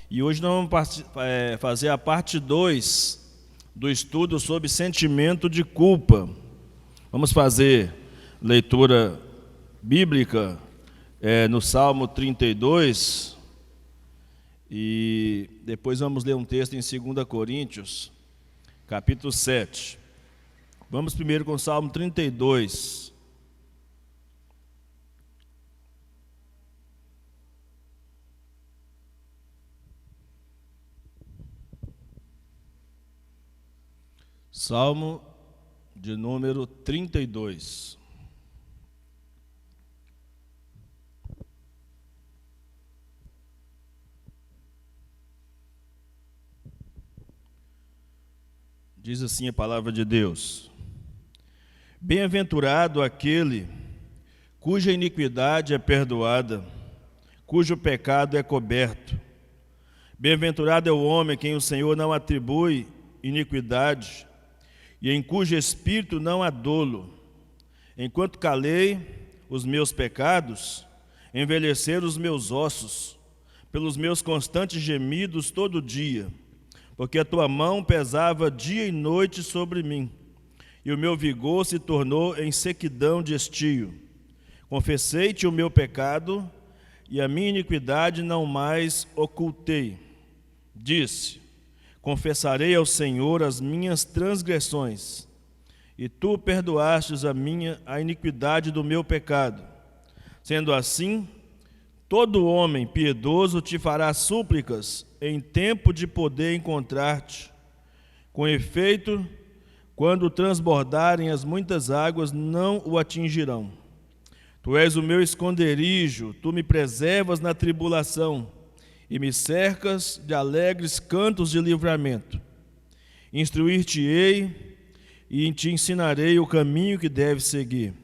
E hoje nós vamos fazer a parte 2 do estudo sobre sentimento de culpa. Vamos fazer leitura bíblica no Salmo 32 e depois vamos ler um texto em 2 Coríntios, capítulo 7. Vamos primeiro com o Salmo 32. Salmo de número 32. Diz assim a palavra de Deus: Bem-aventurado aquele cuja iniquidade é perdoada, cujo pecado é coberto. Bem-aventurado é o homem a quem o Senhor não atribui iniquidade, e em cujo espírito não há dolo. Enquanto calei os meus pecados, envelheceram os meus ossos, pelos meus constantes gemidos todo dia, porque a tua mão pesava dia e noite sobre mim, e o meu vigor se tornou em sequidão de estio. Confessei-te o meu pecado, e a minha iniquidade não mais ocultei. Disse: confessarei ao Senhor as minhas transgressões, e tu perdoastes a iniquidade do meu pecado. Sendo assim, todo homem piedoso te fará súplicas em tempo de poder encontrar-te. Com efeito, quando transbordarem as muitas águas, não o atingirão. Tu és o meu esconderijo, tu me preservas na tribulação, e me cercas de alegres cantos de livramento. Instruir-te-ei e te ensinarei o caminho que deves seguir,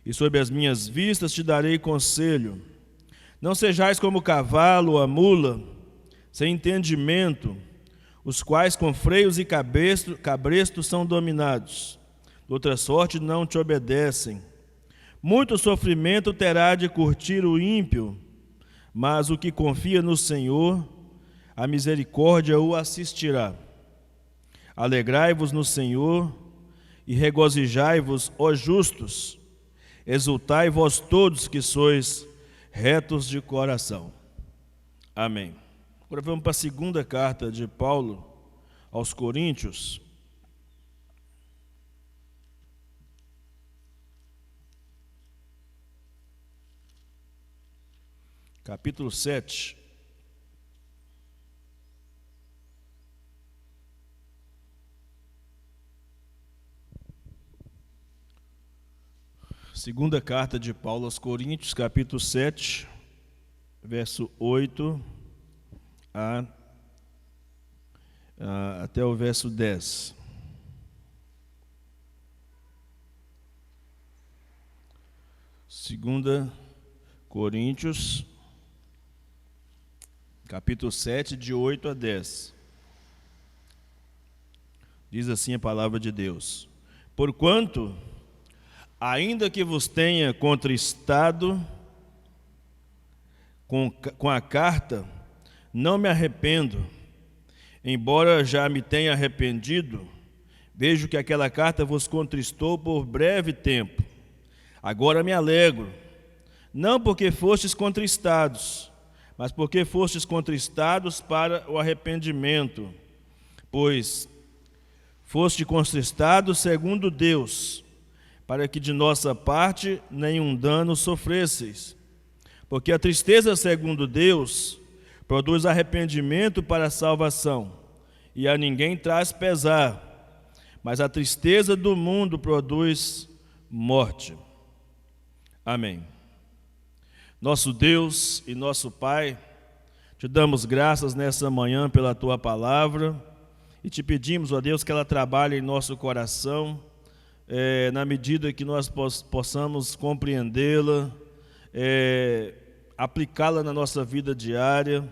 e sob as minhas vistas te darei conselho. Não sejais como o cavalo ou a mula, sem entendimento, os quais com freios e cabrestos são dominados. De outra sorte não te obedecem. Muito sofrimento terá de curtir o ímpio, mas o que confia no Senhor, a misericórdia o assistirá. Alegrai-vos no Senhor e regozijai-vos, ó justos. Exultai vós todos que sois retos de coração. Amém. Agora vamos para a segunda carta de Paulo aos Coríntios. Capítulo 7. Segunda carta de Paulo aos Coríntios, capítulo 7, verso 8 até o verso 10. Segunda Coríntios, capítulo 7, de 8 a 10. Diz assim a palavra de Deus: Porquanto, ainda que vos tenha contristado com a carta, não me arrependo, embora já me tenha arrependido. Vejo que aquela carta vos contristou por breve tempo. Agora me alegro, não porque fostes contristados, mas porque fostes contristados para o arrependimento, pois foste contristados segundo Deus, para que de nossa parte nenhum dano sofresseis. Porque a tristeza segundo Deus produz arrependimento para a salvação, e a ninguém traz pesar, mas a tristeza do mundo produz morte. Amém. Nosso Deus e nosso Pai, te damos graças nessa manhã pela Tua palavra e te pedimos, ó Deus, que ela trabalhe em nosso coração, na medida que nós possamos compreendê-la, aplicá-la na nossa vida diária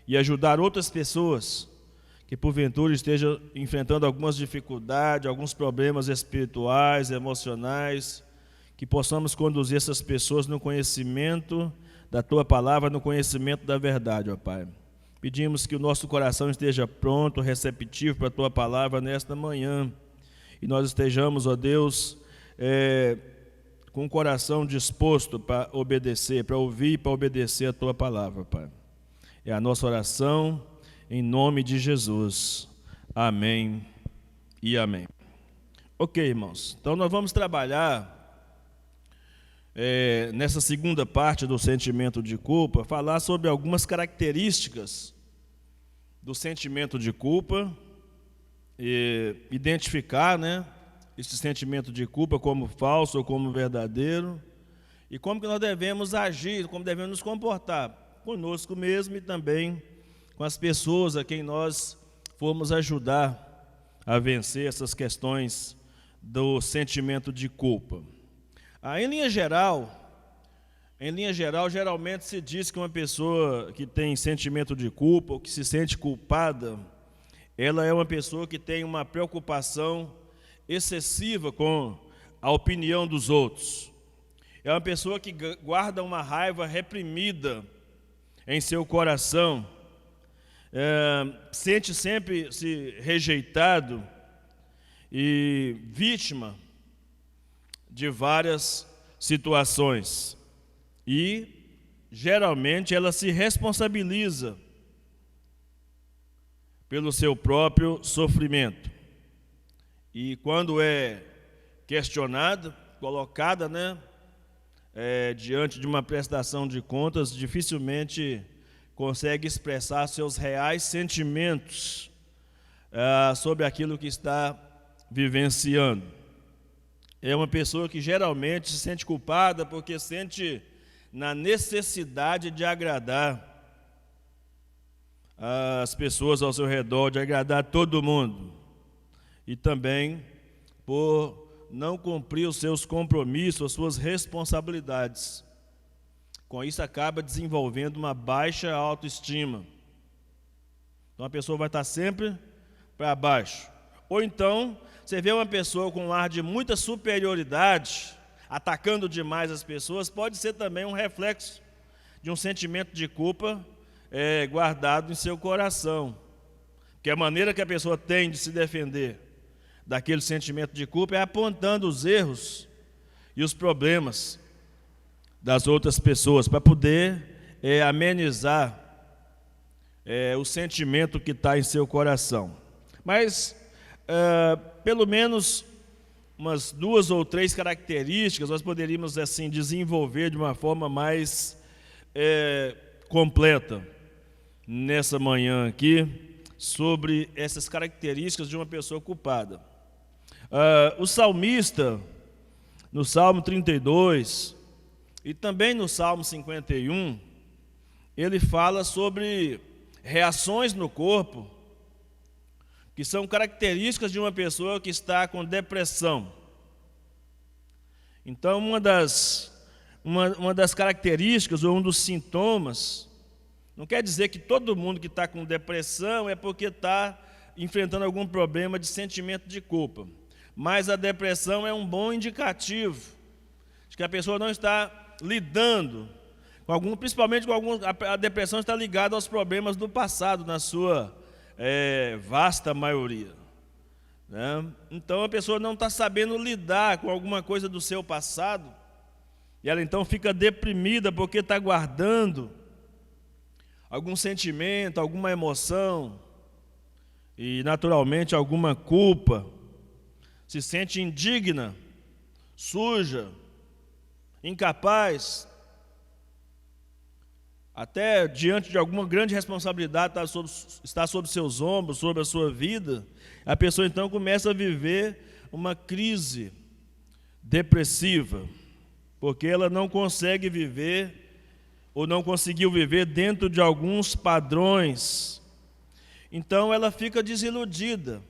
e ajudar outras pessoas que porventura estejam enfrentando algumas dificuldades, alguns problemas espirituais, emocionais, que possamos conduzir essas pessoas no conhecimento da Tua palavra, no conhecimento da verdade, ó Pai. Pedimos que o nosso coração esteja pronto, receptivo para a Tua palavra nesta manhã. E nós estejamos, ó Deus, com o coração disposto para obedecer, para ouvir e para obedecer a Tua palavra, Pai. É a nossa oração, em nome de Jesus. Amém e amém. Ok, irmãos. Então nós vamos trabalhar nessa segunda parte do sentimento de culpa, falar sobre algumas características do sentimento de culpa, e identificar, esse sentimento de culpa como falso ou como verdadeiro, e como que nós devemos agir, como devemos nos comportar conosco mesmo e também com as pessoas a quem nós formos ajudar a vencer essas questões do sentimento de culpa. Em linha geral, geralmente se diz que uma pessoa que tem sentimento de culpa ou que se sente culpada, ela é uma pessoa que tem uma preocupação excessiva com a opinião dos outros. É uma pessoa que guarda uma raiva reprimida em seu coração, sente sempre-se rejeitado e vítima de várias situações. E, geralmente, ela se responsabiliza pelo seu próprio sofrimento. E quando é questionada, colocada, diante de uma prestação de contas, dificilmente consegue expressar seus reais sentimentos sobre aquilo que está vivenciando. É uma pessoa que geralmente se sente culpada porque sente na necessidade de agradar as pessoas ao seu redor, de agradar todo mundo. E também por não cumprir os seus compromissos, as suas responsabilidades. Com isso acaba desenvolvendo uma baixa autoestima. Então a pessoa vai estar sempre para baixo. Ou então, você vê uma pessoa com um ar de muita superioridade, atacando demais as pessoas, pode ser também um reflexo de um sentimento de culpa guardado em seu coração. Porque a maneira que a pessoa tem de se defender daquele sentimento de culpa é apontando os erros e os problemas das outras pessoas, para poder amenizar o sentimento que está em seu coração. Mas pelo menos umas 2 ou 3 características nós poderíamos assim desenvolver de uma forma mais completa nessa manhã aqui sobre essas características de uma pessoa culpada. O salmista, no Salmo 32 e também no Salmo 51, ele fala sobre reações no corpo que são características de uma pessoa que está com depressão. Então, uma das características ou um dos sintomas, não quer dizer que todo mundo que está com depressão é porque está enfrentando algum problema de sentimento de culpa, mas a depressão é um bom indicativo de que a pessoa não está lidando com principalmente a depressão está ligada aos problemas do passado, na sua vasta maioria, Então a pessoa não está sabendo lidar com alguma coisa do seu passado, e ela então fica deprimida porque está guardando algum sentimento, alguma emoção, e naturalmente alguma culpa, se sente indigna, suja, incapaz, até diante de alguma grande responsabilidade está sobre seus ombros, sobre a sua vida, a pessoa então começa a viver uma crise depressiva, porque ela não consegue viver, ou não conseguiu viver dentro de alguns padrões. Então ela fica desiludida.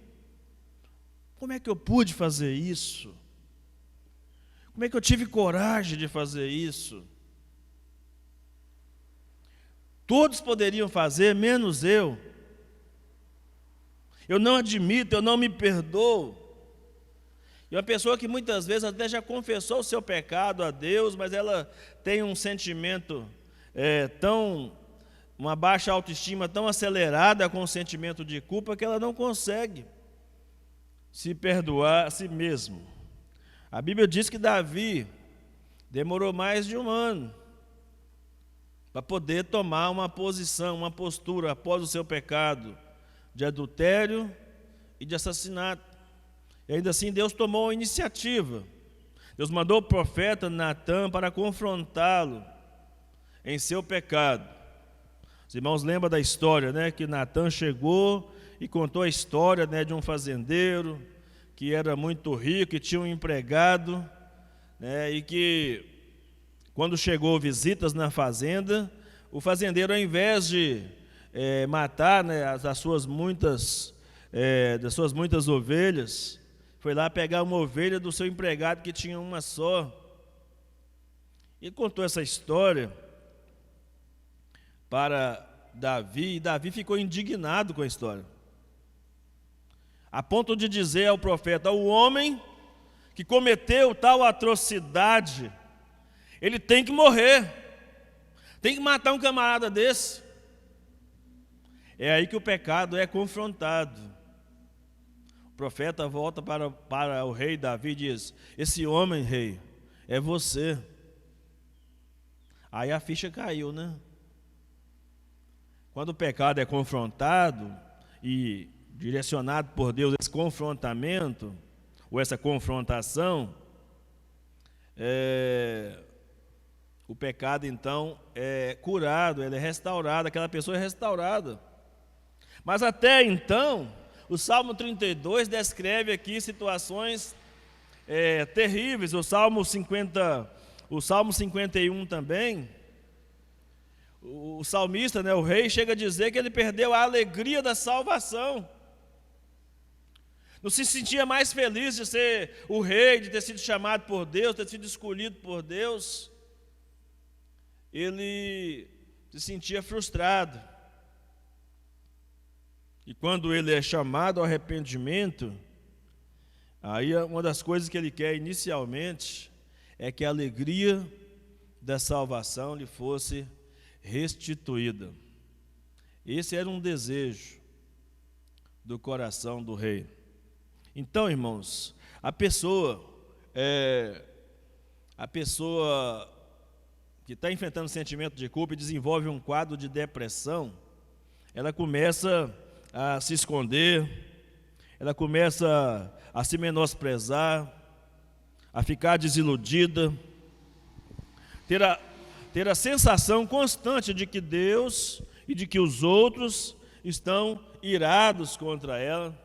Como é que eu pude fazer isso? Como é que eu tive coragem de fazer isso? Todos poderiam fazer, menos eu. Eu não admito, eu não me perdoo. E uma pessoa que muitas vezes até já confessou o seu pecado a Deus, mas ela tem um sentimento tão uma baixa autoestima tão acelerada com o sentimento de culpa que ela não consegue se perdoar a si mesmo. A Bíblia diz que Davi demorou mais de 1 ano para poder tomar uma posição, uma postura após o seu pecado de adultério e de assassinato. E ainda assim Deus tomou a iniciativa. Deus mandou o profeta Natã para confrontá-lo em seu pecado. Os irmãos lembram da história, né? Que Natã chegou e contou a história, né, de um fazendeiro que era muito rico e tinha um empregado, né, e que quando chegou visitas na fazenda, o fazendeiro, ao invés de matar, né, das suas muitas ovelhas, foi lá pegar uma ovelha do seu empregado que tinha uma só. Ele contou essa história para Davi, e Davi ficou indignado com a história, a ponto de dizer ao profeta: o homem que cometeu tal atrocidade, ele tem que morrer, tem que matar um camarada desse. É aí que o pecado é confrontado. O profeta volta para o rei Davi e diz: esse homem, rei, é você. Aí a ficha caiu, né? Quando o pecado é confrontado e direcionado por Deus, esse confrontamento, ou essa confrontação, o pecado então é curado, ele é restaurado, aquela pessoa é restaurada. Mas até então, o Salmo 32 descreve aqui situações terríveis, o Salmo 51 também. O salmista, né, o rei, chega a dizer que ele perdeu a alegria da salvação. Não se sentia mais feliz de ser o rei, de ter sido chamado por Deus, ter sido escolhido por Deus. Ele se sentia frustrado. E quando ele é chamado ao arrependimento, aí uma das coisas que ele quer inicialmente é que a alegria da salvação lhe fosse restituída. Esse era um desejo do coração do rei. Então, irmãos, a pessoa que está enfrentando sentimento de culpa e desenvolve um quadro de depressão, ela começa a se esconder, ela começa a se menosprezar, a ficar desiludida, ter a sensação constante de que Deus e de que os outros estão irados contra ela.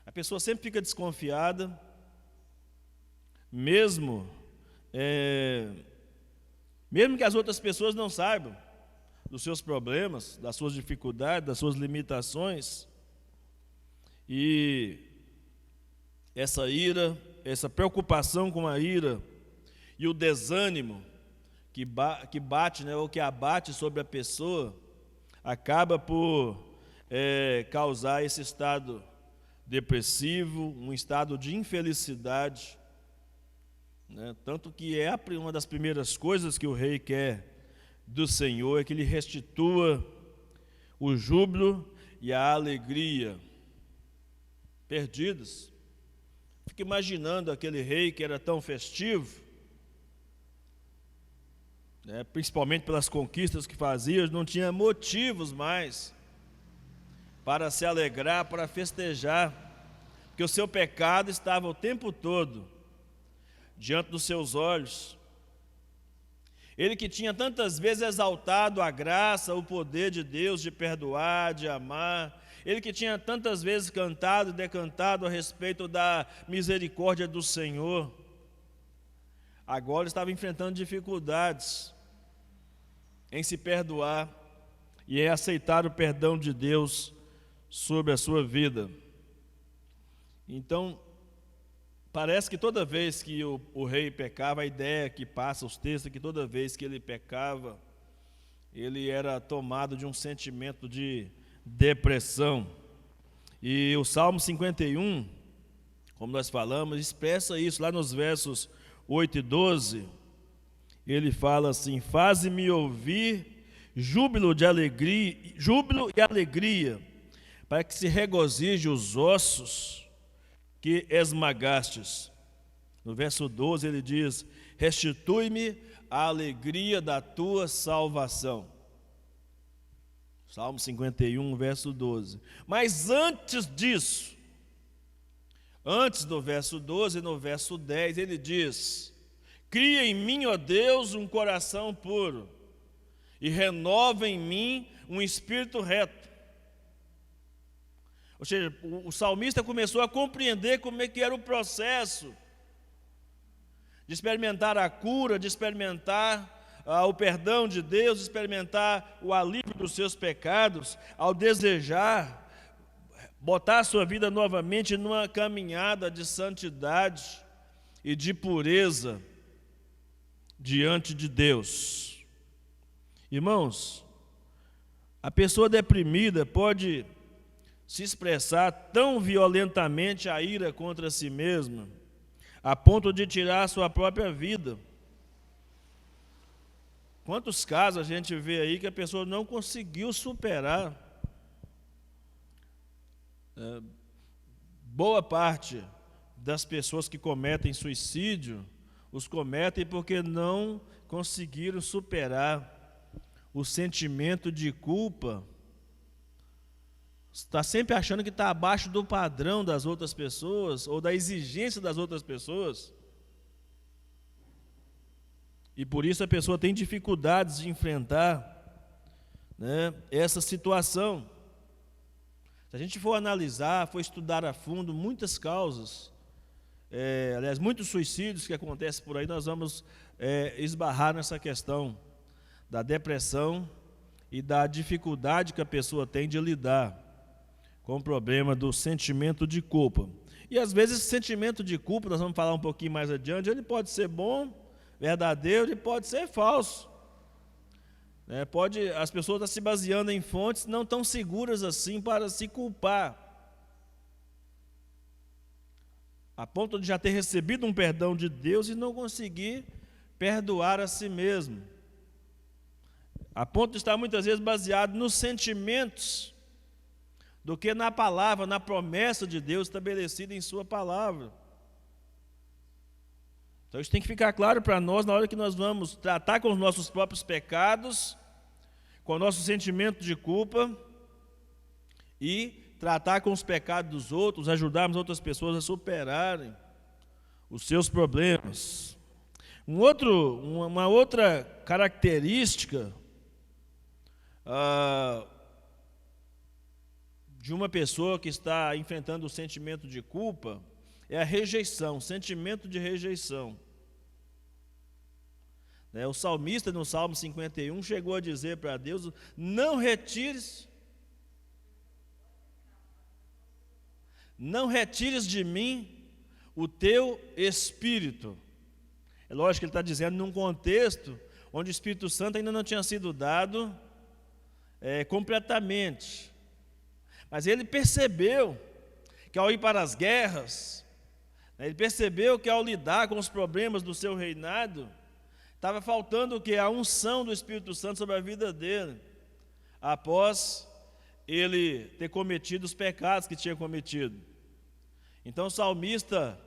A pessoa sempre fica desconfiada, mesmo que as outras pessoas não saibam dos seus problemas, das suas dificuldades, das suas limitações. E essa ira, essa preocupação com a ira e o desânimo que bate, né, ou que abate sobre a pessoa, acaba por causar esse estado depressivo, um estado de infelicidade, né? Tanto que uma das primeiras coisas que o rei quer do Senhor é que ele restitua o júbilo e a alegria perdidos. Fico imaginando aquele rei que era tão festivo, né, principalmente pelas conquistas que fazia, não tinha motivos mais para se alegrar, para festejar, porque o seu pecado estava o tempo todo diante dos seus olhos. Ele que tinha tantas vezes exaltado a graça, o poder de Deus de perdoar, de amar, ele que tinha tantas vezes cantado e decantado a respeito da misericórdia do Senhor, agora estava enfrentando dificuldades em se perdoar e em aceitar o perdão de Deus sobre a sua vida. Então, parece que toda vez que o rei pecava, a ideia que passa os textos é que toda vez que ele pecava, ele era tomado de um sentimento de depressão. E o Salmo 51, como nós falamos, expressa isso lá nos versos 8 e 12. Ele fala assim: faze-me ouvir júbilo e alegria, para que se regozije os ossos que esmagastes. No verso 12 ele diz: restitui-me a alegria da tua salvação. Salmo 51, verso 12. Mas antes disso, antes do verso 12, no verso 10, ele diz: cria em mim, ó Deus, um coração puro, e renova em mim um espírito reto. Ou seja, o salmista começou a compreender como é que era o processo de experimentar a cura, de experimentar o perdão de Deus, de experimentar o alívio dos seus pecados, ao desejar botar a sua vida novamente numa caminhada de santidade e de pureza diante de Deus. Irmãos, a pessoa deprimida pode se expressar tão violentamente a ira contra si mesma, a ponto de tirar a sua própria vida. Quantos casos a gente vê aí que a pessoa não conseguiu superar? Boa parte das pessoas que cometem suicídio, os cometem porque não conseguiram superar o sentimento de culpa. Está sempre achando que está abaixo do padrão das outras pessoas, ou da exigência das outras pessoas. E por isso a pessoa tem dificuldades de enfrentar, essa situação. Se a gente for analisar, for estudar a fundo muitas causas, aliás, muitos suicídios que acontecem por aí, nós vamos esbarrar nessa questão da depressão e da dificuldade que a pessoa tem de lidar com o problema do sentimento de culpa. E às vezes esse sentimento de culpa, nós vamos falar um pouquinho mais adiante, ele pode ser bom, verdadeiro, e pode ser falso. As pessoas estão se baseando em fontes não tão seguras assim para se culpar, a ponto de já ter recebido um perdão de Deus e não conseguir perdoar a si mesmo, a ponto de estar muitas vezes baseado nos sentimentos do que na palavra, na promessa de Deus estabelecida em sua palavra. Então isso tem que ficar claro para nós na hora que nós vamos tratar com os nossos próprios pecados, com o nosso sentimento de culpa, e tratar com os pecados dos outros, ajudarmos outras pessoas a superarem os seus problemas. Uma outra característica de uma pessoa que está enfrentando o sentimento de culpa é a rejeição, o sentimento de rejeição. O salmista, no Salmo 51, chegou a dizer para Deus: não retires de mim o teu Espírito. É lógico que ele está dizendo num contexto onde o Espírito Santo ainda não tinha sido dado completamente. Mas ele percebeu que ao ir para as guerras, ele percebeu que ao lidar com os problemas do seu reinado, estava faltando o quê? A unção do Espírito Santo sobre a vida dele, após ele ter cometido os pecados que tinha cometido. Então o salmista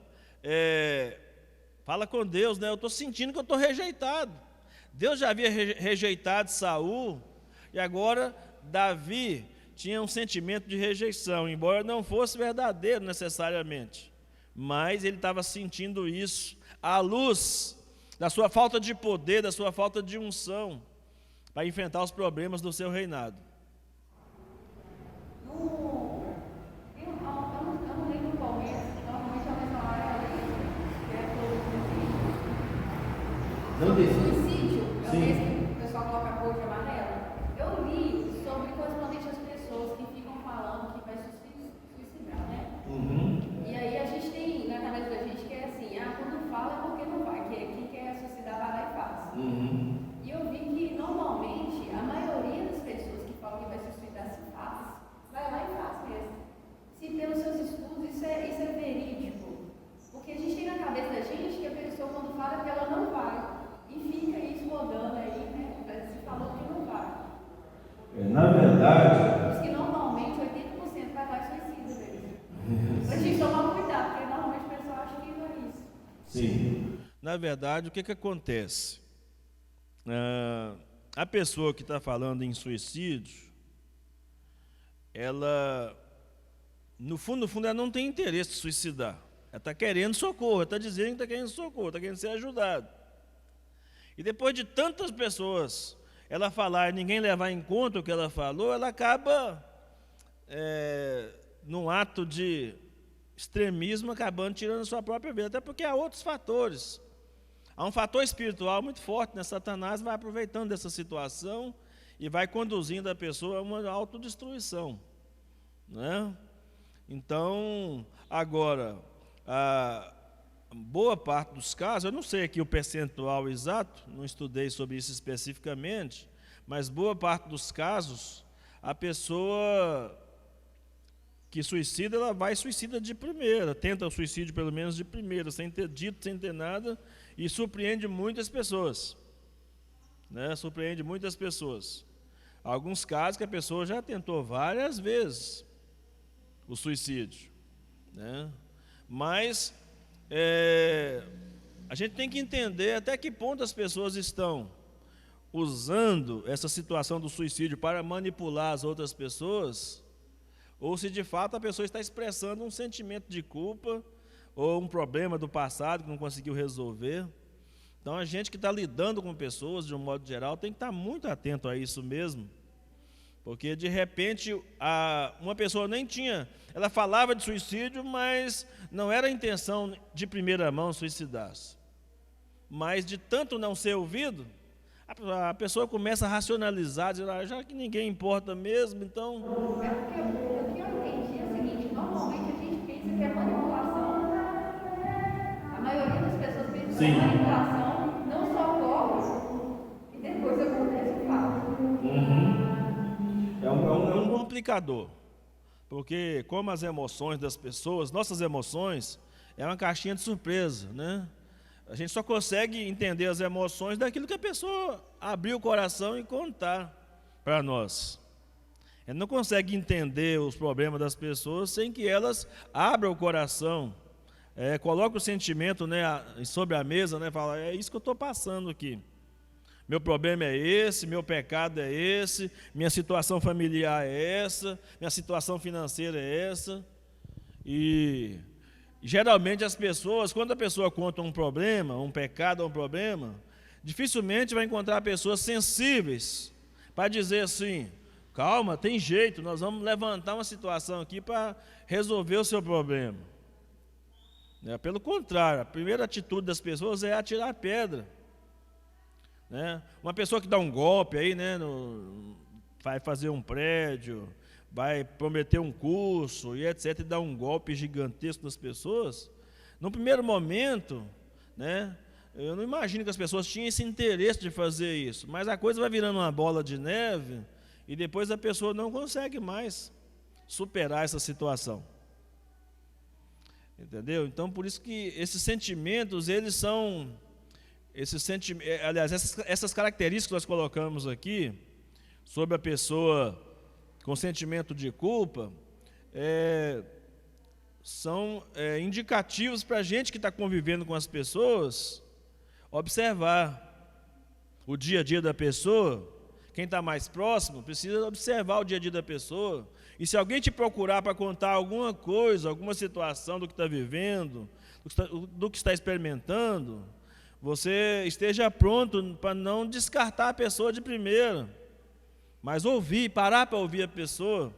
fala com Deus, eu estou sentindo que eu estou rejeitado. Deus já havia rejeitado Saul, e agora Davi tinha um sentimento de rejeição, embora não fosse verdadeiro necessariamente, mas ele estava sentindo isso à luz da sua falta de poder, da sua falta de unção para enfrentar os problemas do seu reinado. Eu não lembro qual mês, normalmente é a mesma hora que é sobre suicídio, é o mês que o pessoal coloca cor de amarelo. Eu li sobre correspondente às pessoas que ficam falando que vai se suicidar, né? E aí a gente tem na cabeça da gente que é assim, quando fala é porque não vai, que quer suicidar vai lá e faz. E eu vi que normalmente a maioria das pessoas que falam que vai se suicidar se faz, vai lá e faz mesmo. Se pelos seus estudos isso é verídico. Porque a gente tem na cabeça da gente que a pessoa quando fala é que ela não vai. E Sim. Na verdade, o que acontece? A pessoa que está falando em suicídio, ela, no fundo, ela não tem interesse em suicidar. Ela está querendo socorro, ela está dizendo que está querendo socorro, está querendo ser ajudado. E depois de tantas pessoas ela falar e ninguém levar em conta o que ela falou, ela acaba, num ato de extremismo, acabando tirando a sua própria vida, até porque há outros fatores. Há um fator espiritual muito forte, né? Satanás vai aproveitando dessa situação e vai conduzindo a pessoa a uma autodestruição, né? Então, agora, a boa parte dos casos, eu não sei aqui o percentual exato, não estudei sobre isso especificamente, mas boa parte dos casos, a pessoa que suicida, ela vai suicida de primeira, tenta o suicídio pelo menos de primeira, sem ter dito, sem ter nada, e surpreende muitas pessoas, né? Surpreende muitas pessoas. Alguns casos que a pessoa já tentou várias vezes o suicídio, né? Mas a gente tem que entender até que ponto as pessoas estão usando essa situação do suicídio para manipular as outras pessoas, ou se de fato a pessoa está expressando um sentimento de culpa ou um problema do passado que não conseguiu resolver. Então a gente que está lidando com pessoas de um modo geral tem que estar muito atento a isso mesmo, porque de repente uma pessoa nem tinha, ela falava de suicídio, mas não era a intenção de primeira mão suicidar-se, mas de tanto não ser ouvido, a pessoa começa a racionalizar, dizer, já que ninguém importa mesmo, então... É porque o que eu entendi é o seguinte, normalmente a gente pensa que é manipulação. A maioria das pessoas pensa que é manipulação, não socorre, e depois acontece o fato. É um complicador, porque como as emoções das pessoas, nossas emoções, é uma caixinha de surpresa, né? A gente só consegue entender as emoções daquilo que a pessoa abriu o coração e contar para nós. A gente não consegue entender os problemas das pessoas sem que elas abram o coração, coloquem o sentimento, né, sobre a mesa, né, fala, é isso que eu estou passando aqui. Meu problema é esse, meu pecado é esse, minha situação familiar é essa, minha situação financeira é essa. E geralmente as pessoas, quando a pessoa conta um problema, um pecado ou um problema, dificilmente vai encontrar pessoas sensíveis para dizer assim, calma, tem jeito, nós vamos levantar uma situação aqui para resolver o seu problema. Pelo contrário, a primeira atitude das pessoas é atirar pedra. Né? Uma pessoa que dá um golpe aí, né, vai fazer um prédio, vai prometer um curso e etc, e dá um golpe gigantesco nas pessoas, no primeiro momento, né, eu não imagino que as pessoas tinham esse interesse de fazer isso, mas a coisa vai virando uma bola de neve e depois a pessoa não consegue mais superar essa situação. Entendeu? Então, por isso que esses sentimentos, eles são... aliás, essas características que nós colocamos aqui, sobre a pessoa com sentimento de culpa, são indicativos para a gente que está convivendo com as pessoas, observar o dia a dia da pessoa. Quem está mais próximo precisa observar o dia a dia da pessoa, e se alguém te procurar para contar alguma coisa, alguma situação do que está vivendo, do que está experimentando, você esteja pronto para não descartar a pessoa de primeira, mas parar para ouvir a pessoa,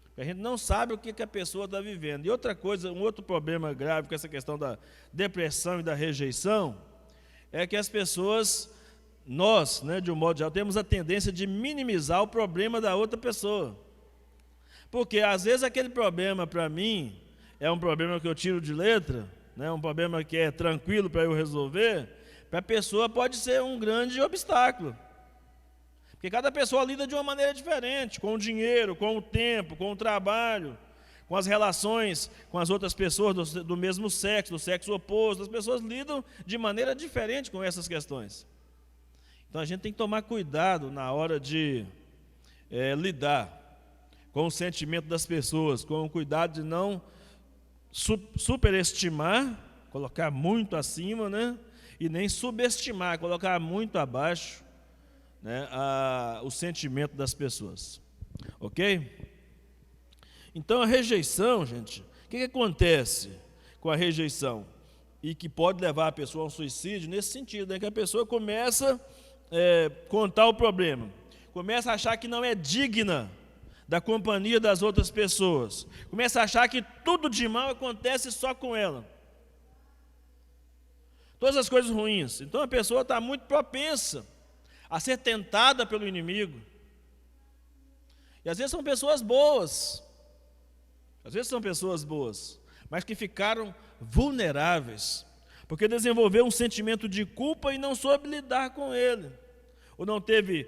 porque a gente não sabe o que a pessoa está vivendo. E outra coisa, um outro problema grave com essa questão da depressão e da rejeição, é que as pessoas, nós, né, de um modo geral, temos a tendência de minimizar o problema da outra pessoa, porque às vezes aquele problema para mim é um problema que eu tiro de letra, né, um problema que é tranquilo para eu resolver, para a pessoa pode ser um grande obstáculo. Porque cada pessoa lida de uma maneira diferente, com o dinheiro, com o tempo, com o trabalho, com as relações com as outras pessoas do mesmo sexo, do sexo oposto. As pessoas lidam de maneira diferente com essas questões. Então a gente tem que tomar cuidado na hora de lidar com o sentimento das pessoas, com o cuidado de não superestimar colocar muito acima, né? E nem subestimar, colocar muito abaixo, né, o sentimento das pessoas. Ok? Então a rejeição, gente, o que acontece com a rejeição? E que pode levar a pessoa a um suicídio nesse sentido, né? Que a pessoa começa a contar o problema, começa a achar que não é digna da companhia das outras pessoas, começa a achar que tudo de mal acontece só com ela, todas as coisas ruins. Então a pessoa está muito propensa a ser tentada pelo inimigo. E às vezes são pessoas boas, mas que ficaram vulneráveis, porque desenvolveu um sentimento de culpa e não soube lidar com ele, ou não teve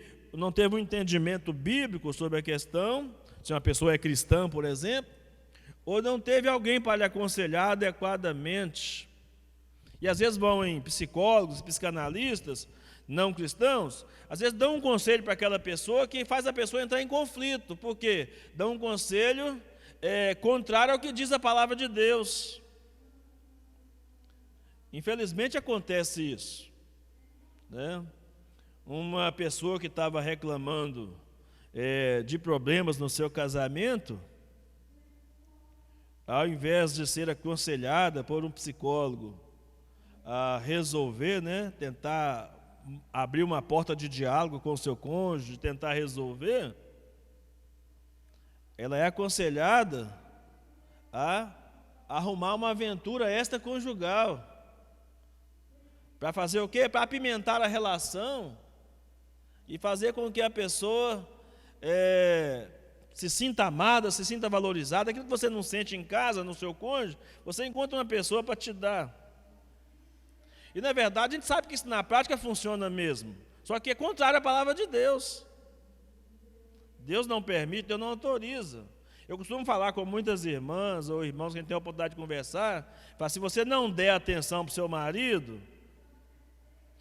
um entendimento bíblico sobre a questão, se uma pessoa é cristã, por exemplo, ou não teve alguém para lhe aconselhar adequadamente. E às vezes vão em psicólogos, psicanalistas não cristãos, às vezes dão um conselho para aquela pessoa que faz a pessoa entrar em conflito, porque dão um conselho contrário ao que diz a palavra de Deus. Infelizmente acontece isso, né? Uma pessoa que estava reclamando de problemas no seu casamento, ao invés de ser aconselhada por um psicólogo a resolver, né, tentar abrir uma porta de diálogo com o seu cônjuge, tentar resolver, ela é aconselhada a arrumar uma aventura extraconjugal. Para fazer o quê? Para apimentar a relação e fazer com que a pessoa se sinta amada, se sinta valorizada. Aquilo que você não sente em casa, no seu cônjuge, você encontra uma pessoa para te dar. E na verdade a gente sabe que isso na prática funciona mesmo, só que é contrário à palavra de Deus. Deus não permite, Deus não autoriza. Eu costumo falar com muitas irmãs ou irmãos que a gente tem a oportunidade de conversar, falo, se você não der atenção para o seu marido,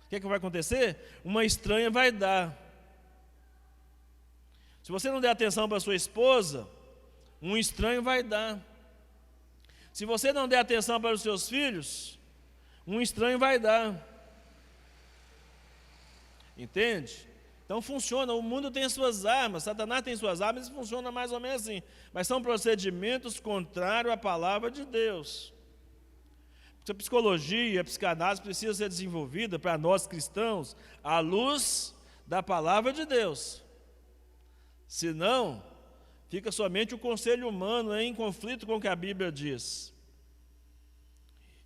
o que vai acontecer? Uma estranha vai dar. Se você não der atenção para a sua esposa, um estranho vai dar. Se você não der atenção para os seus filhos, um estranho vai dar. Entende? Então funciona, o mundo tem suas armas, Satanás tem suas armas, e funciona mais ou menos assim. Mas são procedimentos contrários à palavra de Deus. A psicologia, a psicanálise precisa ser desenvolvida para nós cristãos à luz da palavra de Deus. Senão, fica somente o conselho humano em conflito com o que a Bíblia diz.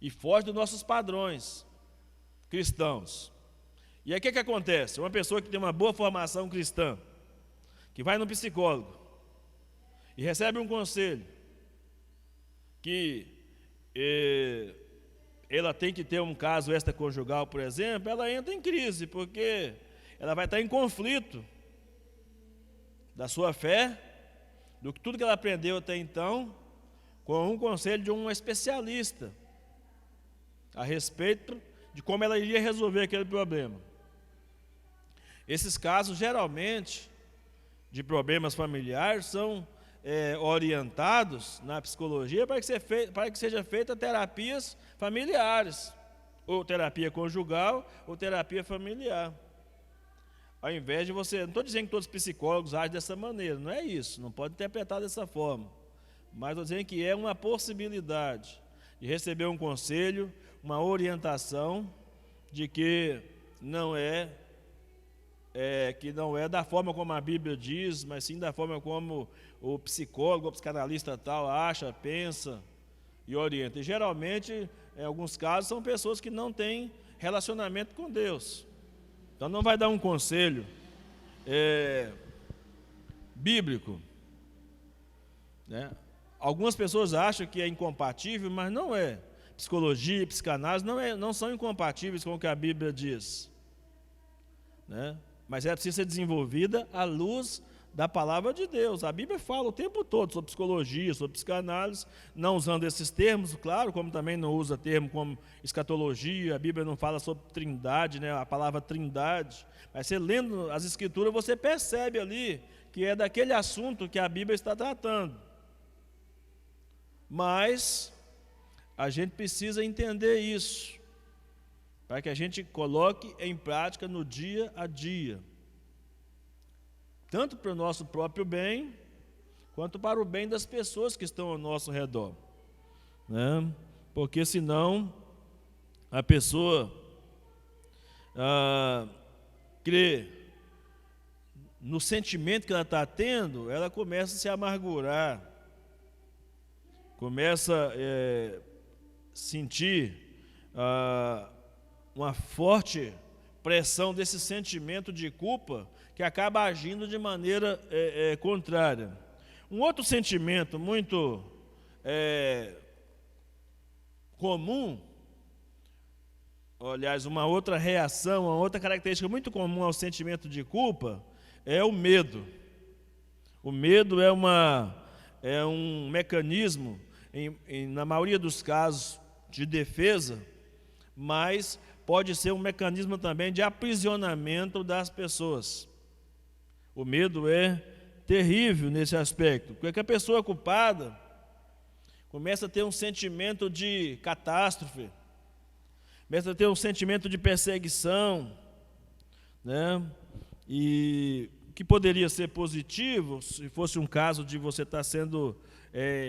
E foge dos nossos padrões cristãos. E aí o que acontece? Uma pessoa que tem uma boa formação cristã, que vai no psicólogo e recebe um conselho que ela tem que ter um caso extraconjugal, por exemplo, ela entra em crise, porque ela vai estar em conflito da sua fé, do que tudo que ela aprendeu até então, com um conselho de um especialista a respeito de como ela iria resolver aquele problema. Esses casos, geralmente, de problemas familiares, são orientados na psicologia para que seja feita terapias familiares, ou terapia conjugal, ou terapia familiar. Ao invés de você, não estou dizendo que todos os psicólogos agem dessa maneira, não é isso, não pode interpretar dessa forma, mas estou dizendo que é uma possibilidade de receber um conselho, uma orientação de que não é da forma como a Bíblia diz, mas sim da forma como o psicólogo, o psicanalista tal acha, pensa e orienta. E geralmente, em alguns casos, são pessoas que não têm relacionamento com Deus. Então não vai dar um conselho bíblico, né? Algumas pessoas acham que é incompatível, mas não é. Psicologia e psicanálise não são incompatíveis com o que a Bíblia diz, né? Mas ela precisa ser desenvolvida à luz da palavra de Deus. A Bíblia fala o tempo todo sobre psicologia, sobre psicanálise, não usando esses termos, claro, como também não usa termo como escatologia. A Bíblia não fala sobre trindade, né? A palavra trindade. Mas você lendo as escrituras, você percebe ali que é daquele assunto que a Bíblia está tratando. Mas a gente precisa entender isso, para que a gente coloque em prática no dia a dia, tanto para o nosso próprio bem, quanto para o bem das pessoas que estão ao nosso redor, né? Porque senão a pessoa crê no sentimento que ela está tendo, ela começa a se amargurar, começa a sentir uma forte pressão desse sentimento de culpa, que acaba agindo de maneira contrária. Um outro sentimento muito comum, aliás, uma outra reação, uma outra característica muito comum ao sentimento de culpa é o medo. O medo é um mecanismo, na maioria dos casos, de defesa, mas pode ser um mecanismo também de aprisionamento das pessoas. O medo é terrível nesse aspecto, porque a pessoa culpada começa a ter um sentimento de catástrofe, começa a ter um sentimento de perseguição, né? E que poderia ser positivo, se fosse um caso de você estar sendo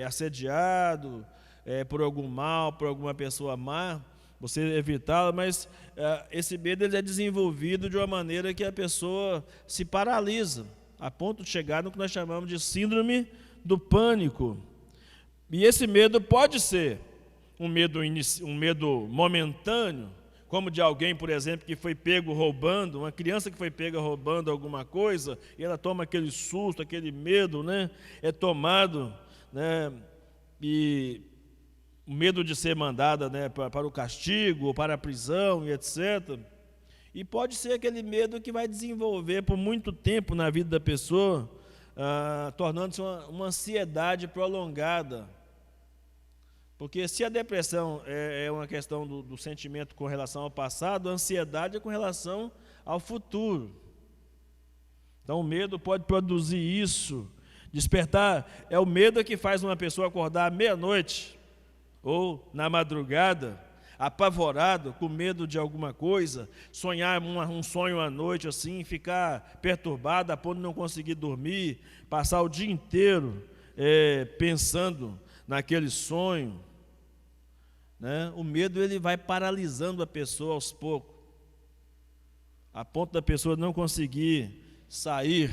assediado por algum mal, por alguma pessoa má, você evitá-la, mas esse medo ele é desenvolvido de uma maneira que a pessoa se paralisa, a ponto de chegar no que nós chamamos de síndrome do pânico. E esse medo pode ser um medo momentâneo, como de alguém, por exemplo, que foi pego roubando, uma criança que foi pega roubando alguma coisa, e ela toma aquele susto, aquele medo, né? É tomado, né? E o medo de ser mandada, né, para o castigo, ou para a prisão, e etc. E pode ser aquele medo que vai desenvolver por muito tempo na vida da pessoa, tornando-se uma ansiedade prolongada. Porque se a depressão é uma questão do sentimento com relação ao passado, a ansiedade é com relação ao futuro. Então o medo pode produzir isso. Despertar é o medo que faz uma pessoa acordar à meia-noite ou na madrugada, apavorado, com medo de alguma coisa, sonhar um sonho à noite assim, ficar perturbado a ponto de não conseguir dormir, passar o dia inteiro pensando naquele sonho, né? O medo ele vai paralisando a pessoa aos poucos, a ponto da pessoa não conseguir sair,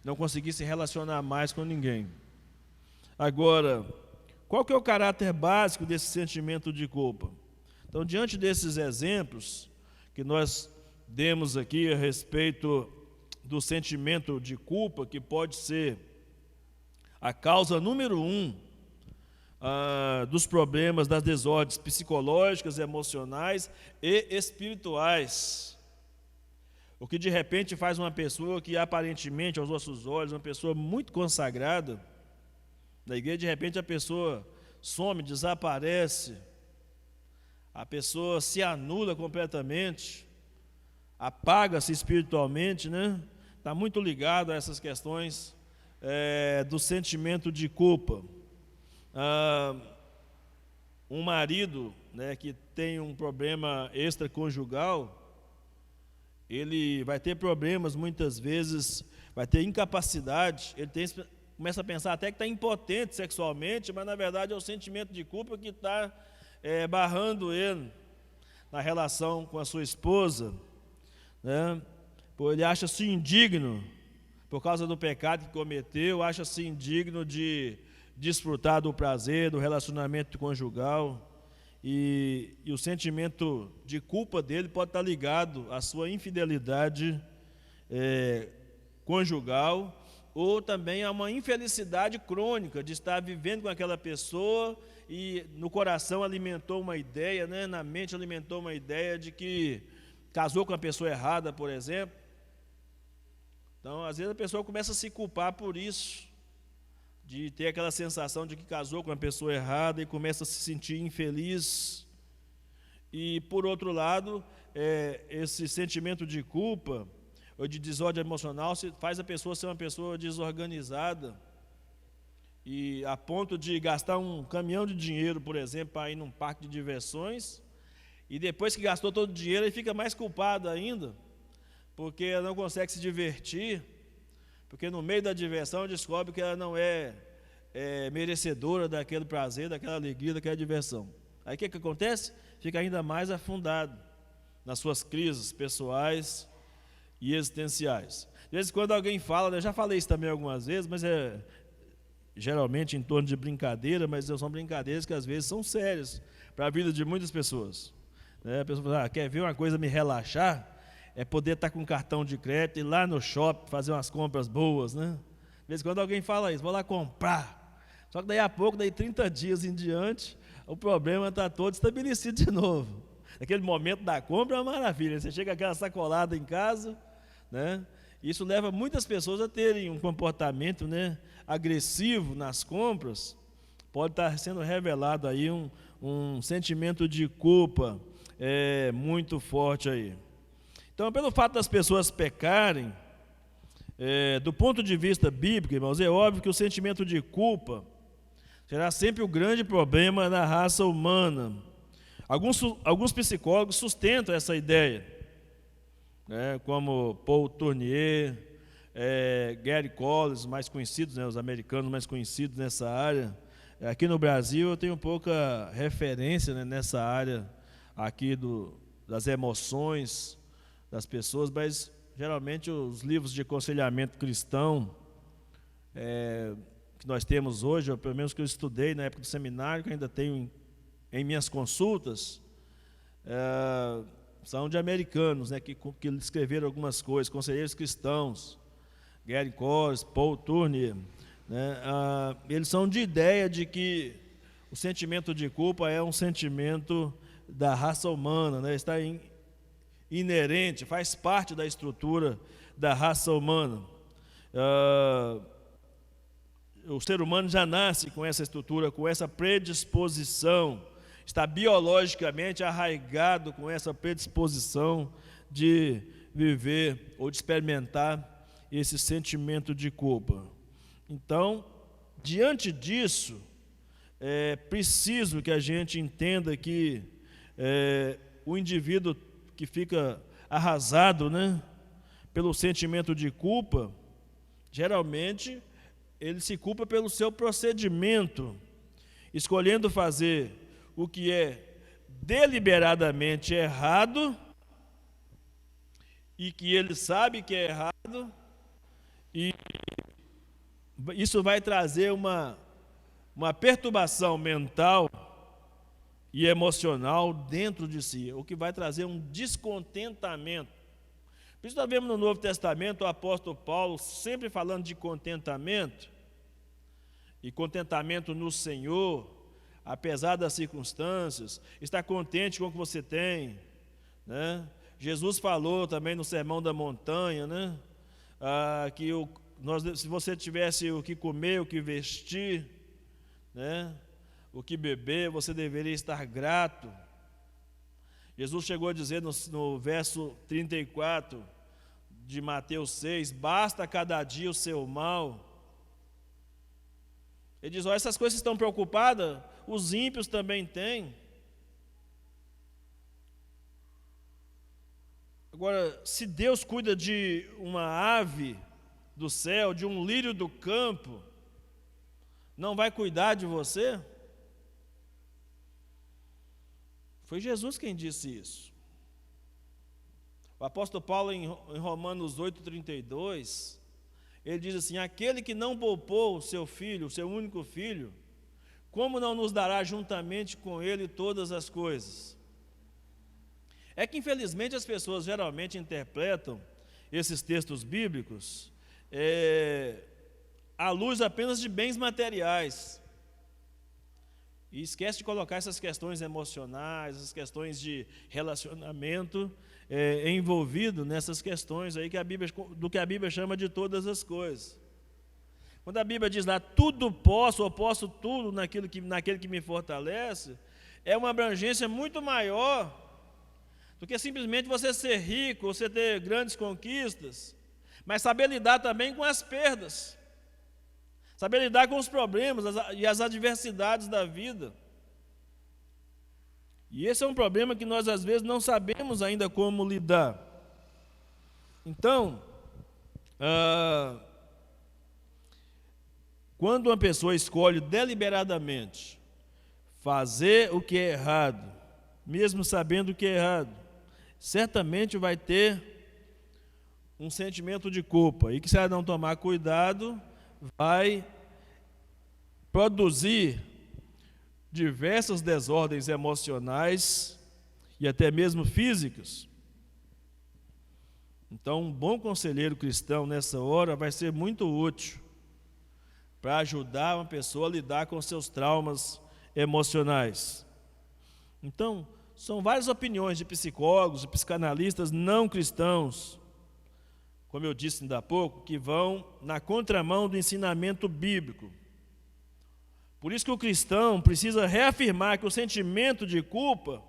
não conseguir se relacionar mais com ninguém. Agora, qual que é o caráter básico desse sentimento de culpa? Então, diante desses exemplos que nós demos aqui a respeito do sentimento de culpa, que pode ser a causa número 1 dos problemas, das desordens psicológicas, emocionais e espirituais, o que de repente faz uma pessoa que aparentemente, aos nossos olhos, uma pessoa muito consagrada na igreja, de repente a pessoa some, desaparece, a pessoa se anula completamente, apaga-se espiritualmente, né? Está muito ligado a essas questões do sentimento de culpa. Um marido, né, que tem um problema extraconjugal, ele vai ter problemas muitas vezes, vai ter incapacidade, começa a pensar até que está impotente sexualmente, mas na verdade é o sentimento de culpa que está barrando ele na relação com a sua esposa, né? Ele acha-se indigno, por causa do pecado que cometeu, acha-se indigno de desfrutar do prazer, do relacionamento conjugal, e o sentimento de culpa dele pode estar ligado à sua infidelidade conjugal, ou também a uma infelicidade crônica de estar vivendo com aquela pessoa e no coração alimentou uma ideia, né, na mente alimentou uma ideia de que casou com a pessoa errada, por exemplo. Então, às vezes a pessoa começa a se culpar por isso, de ter aquela sensação de que casou com a pessoa errada e começa a se sentir infeliz. E, por outro lado, esse sentimento de culpa ou de desordem emocional faz a pessoa ser uma pessoa desorganizada e a ponto de gastar um caminhão de dinheiro, por exemplo, para ir num parque de diversões, e depois que gastou todo o dinheiro, ele fica mais culpado ainda, porque ela não consegue se divertir, porque no meio da diversão descobre que ela não é merecedora daquele prazer, daquela alegria, daquela diversão. Aí o que acontece? Fica ainda mais afundado nas suas crises pessoais e existenciais. De vez em quando alguém fala, né, eu já falei isso também algumas vezes, mas geralmente em torno de brincadeira, mas são brincadeiras que às vezes são sérias para a vida de muitas pessoas. A pessoa fala, quer ver uma coisa me relaxar? É poder estar com cartão de crédito, ir lá no shopping, fazer umas compras boas, né? De vez em quando alguém fala isso, vou lá comprar. Só que daí a pouco, 30 dias em diante, o problema está todo estabelecido de novo. Naquele momento da compra é uma maravilha, você chega com aquela sacolada em casa, né? Isso leva muitas pessoas a terem um comportamento, né, agressivo nas compras. Pode estar sendo revelado aí um sentimento de culpa muito forte aí. Então, pelo fato das pessoas pecarem, do ponto de vista bíblico, irmãos, é óbvio que o sentimento de culpa será sempre o grande problema na raça humana. Alguns psicólogos sustentam essa ideia, né, como Paul Tournier, Gary Collins, mais conhecidos, né, os americanos mais conhecidos nessa área. Aqui no Brasil eu tenho pouca referência, né, nessa área aqui das emoções das pessoas, mas geralmente os livros de aconselhamento cristão que nós temos hoje, ou pelo menos que eu estudei na época do seminário, que ainda tenho em minhas consultas, são de americanos, né, que escreveram algumas coisas, conselheiros cristãos, Gary Collins, Paul Tournier, né, eles são de ideia de que o sentimento de culpa é um sentimento da raça humana, né, está inerente, faz parte da estrutura da raça humana. O ser humano já nasce com essa estrutura, com essa predisposição, está biologicamente arraigado com essa predisposição de viver ou de experimentar esse sentimento de culpa. Então, diante disso, é preciso que a gente entenda que o indivíduo que fica arrasado, né, pelo sentimento de culpa, geralmente ele se culpa pelo seu procedimento, escolhendo fazer o que é deliberadamente errado e que ele sabe que é errado, e isso vai trazer uma perturbação mental e emocional dentro de si, o que vai trazer um descontentamento. Por isso nós vemos no Novo Testamento o apóstolo Paulo sempre falando de contentamento, e contentamento no Senhor, apesar das circunstâncias, estar contente com o que você tem, né? Jesus falou também no Sermão da Montanha, né, que se você tivesse o que comer, o que vestir, né, o que beber, você deveria estar grato. Jesus chegou a dizer no verso 34 de Mateus 6, basta cada dia o seu mal. Ele diz, olha, essas coisas estão preocupadas, os ímpios também têm. Agora, se Deus cuida de uma ave do céu, de um lírio do campo, não vai cuidar de você? Foi Jesus quem disse isso. O apóstolo Paulo, em Romanos 8,32, ele diz assim, aquele que não poupou o seu filho, o seu único filho, como não nos dará juntamente com ele todas as coisas? É que infelizmente as pessoas geralmente interpretam esses textos bíblicos à luz apenas de bens materiais, e esquece de colocar essas questões emocionais, essas questões de relacionamento envolvido nessas questões aí do que a Bíblia chama de todas as coisas. Quando a Bíblia diz lá, tudo posso, ou posso tudo naquele que me fortalece, é uma abrangência muito maior do que simplesmente você ser rico, você ter grandes conquistas, mas saber lidar também com as perdas, saber lidar com os problemas e as adversidades da vida. E esse é um problema que nós, às vezes, não sabemos ainda como lidar. Então, quando uma pessoa escolhe deliberadamente fazer o que é errado, mesmo sabendo o que é errado, certamente vai ter um sentimento de culpa, e que, se ela não tomar cuidado, vai produzir diversas desordens emocionais e até mesmo físicas. Então, um bom conselheiro cristão nessa hora vai ser muito útil para ajudar uma pessoa a lidar com seus traumas emocionais. Então, são várias opiniões de psicólogos, de psicanalistas não cristãos, como eu disse ainda há pouco, que vão na contramão do ensinamento bíblico. Por isso que o cristão precisa reafirmar que o sentimento de culpa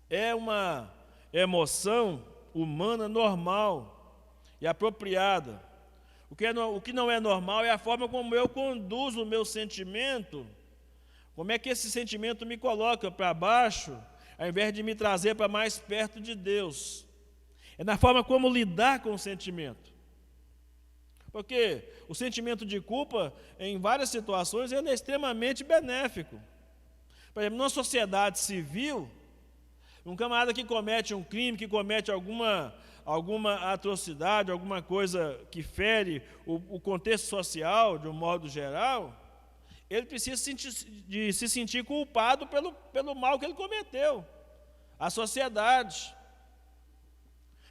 é uma emoção humana normal e apropriada. O que não é normal é a forma como eu conduzo o meu sentimento, como é que esse sentimento me coloca para baixo, ao invés de me trazer para mais perto de Deus. É na forma como lidar com o sentimento. Porque o sentimento de culpa, em várias situações, ele é extremamente benéfico. Por exemplo, numa sociedade civil, um camarada que comete um crime, que comete alguma atrocidade, alguma coisa que fere o contexto social, de um modo geral, ele precisa se sentir culpado pelo mal que ele cometeu. A sociedade.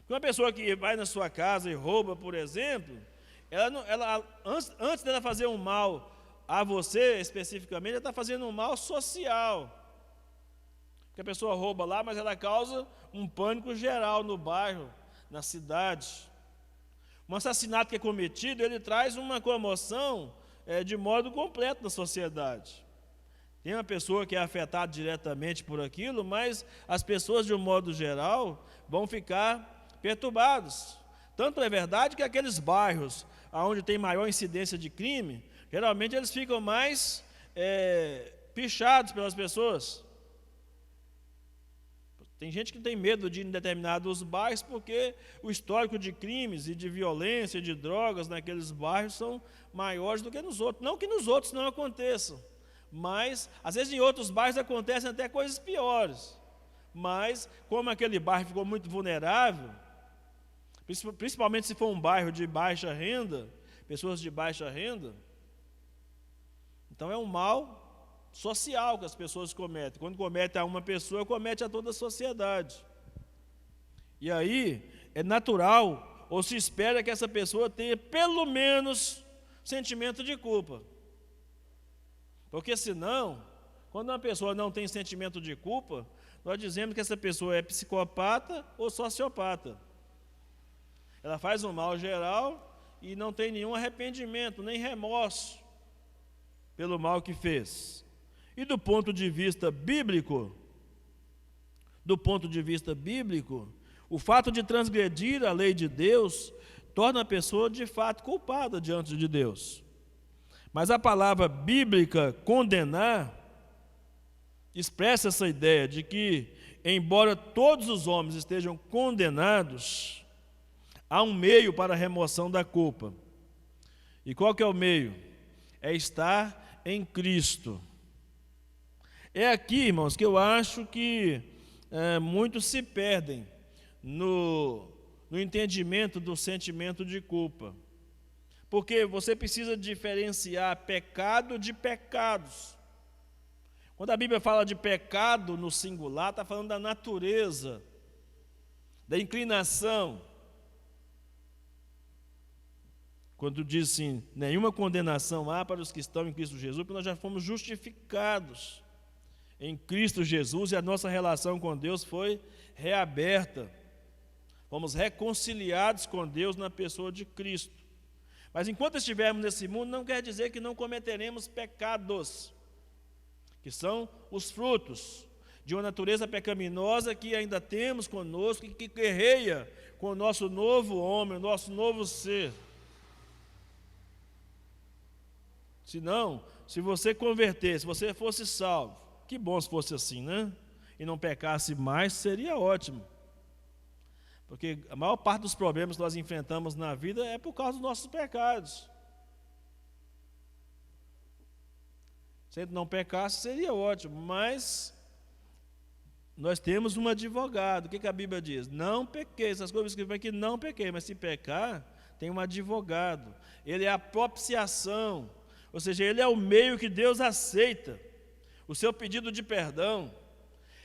Uma pessoa que vai na sua casa e rouba, por exemplo, antes dela fazer um mal a você especificamente, ela está fazendo um mal social. Porque a pessoa rouba lá, mas ela causa um pânico geral no bairro, na cidade. Um assassinato que é cometido, ele traz uma comoção de modo completo na sociedade. Tem uma pessoa que é afetada diretamente por aquilo, mas as pessoas, de um modo geral, vão ficar perturbados. Tanto é verdade que aqueles bairros onde tem maior incidência de crime, geralmente eles ficam mais pichados pelas pessoas. Tem gente que tem medo de ir em determinados bairros porque o histórico de crimes e de violência, de drogas naqueles bairros são maiores do que nos outros. Não que nos outros não aconteçam, mas às vezes em outros bairros acontecem até coisas piores. Mas como aquele bairro ficou muito vulnerável, principalmente se for um bairro de baixa renda, pessoas de baixa renda, então é um mal social que as pessoas cometem. Quando comete a uma pessoa, comete a toda a sociedade. E aí é natural, ou se espera que essa pessoa tenha pelo menos sentimento de culpa. Porque senão, quando uma pessoa não tem sentimento de culpa, nós dizemos que essa pessoa é psicopata ou sociopata. Ela faz um mal geral e não tem nenhum arrependimento, nem remorso pelo mal que fez. E do ponto de vista bíblico, o fato de transgredir a lei de Deus torna a pessoa de fato culpada diante de Deus. Mas a palavra bíblica condenar expressa essa ideia de que, embora todos os homens estejam condenados, há um meio para a remoção da culpa. E qual que é o meio? É estar em Cristo. É aqui, irmãos, que eu acho que muitos se perdem no entendimento do sentimento de culpa. Porque você precisa diferenciar pecado de pecados. Quando a Bíblia fala de pecado no singular, está falando da natureza, da inclinação. Quando diz assim, nenhuma condenação há para os que estão em Cristo Jesus, porque nós já fomos justificados em Cristo Jesus e a nossa relação com Deus foi reaberta. Fomos reconciliados com Deus na pessoa de Cristo. Mas enquanto estivermos nesse mundo, não quer dizer que não cometeremos pecados, que são os frutos de uma natureza pecaminosa que ainda temos conosco e que guerreia com o nosso novo homem, o nosso novo ser. Se não, se você converter, se você fosse salvo, que bom se fosse assim, né? E não pecasse mais, seria ótimo. Porque a maior parte dos problemas que nós enfrentamos na vida é por causa dos nossos pecados. Se ele não pecasse, seria ótimo, mas nós temos um advogado. O que a Bíblia diz? Não pequei. Essas coisas que aqui, não pequei, mas se pecar, tem um advogado. Ele é a propiciação, ou seja, ele é o meio que Deus aceita o seu pedido de perdão.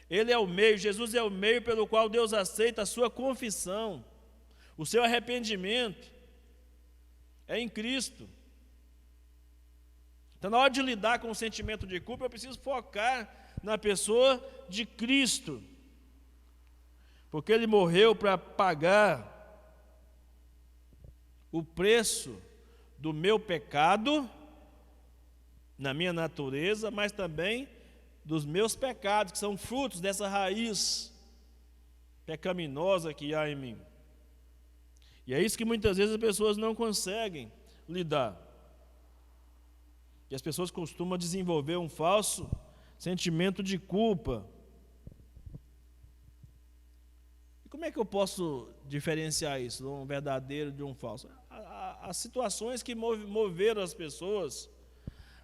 Ele é o meio, Jesus é o meio pelo qual Deus aceita a sua confissão, o seu arrependimento. É em Cristo. Então, na hora de lidar com o sentimento de culpa, eu preciso focar na pessoa de Cristo, porque Ele morreu para pagar o preço do meu pecado, na minha natureza, mas também dos meus pecados, que são frutos dessa raiz pecaminosa que há em mim. E é isso que muitas vezes as pessoas não conseguem lidar. E as pessoas costumam desenvolver um falso sentimento de culpa. E como é que eu posso diferenciar isso, de um verdadeiro de um falso? As situações que moveram as pessoas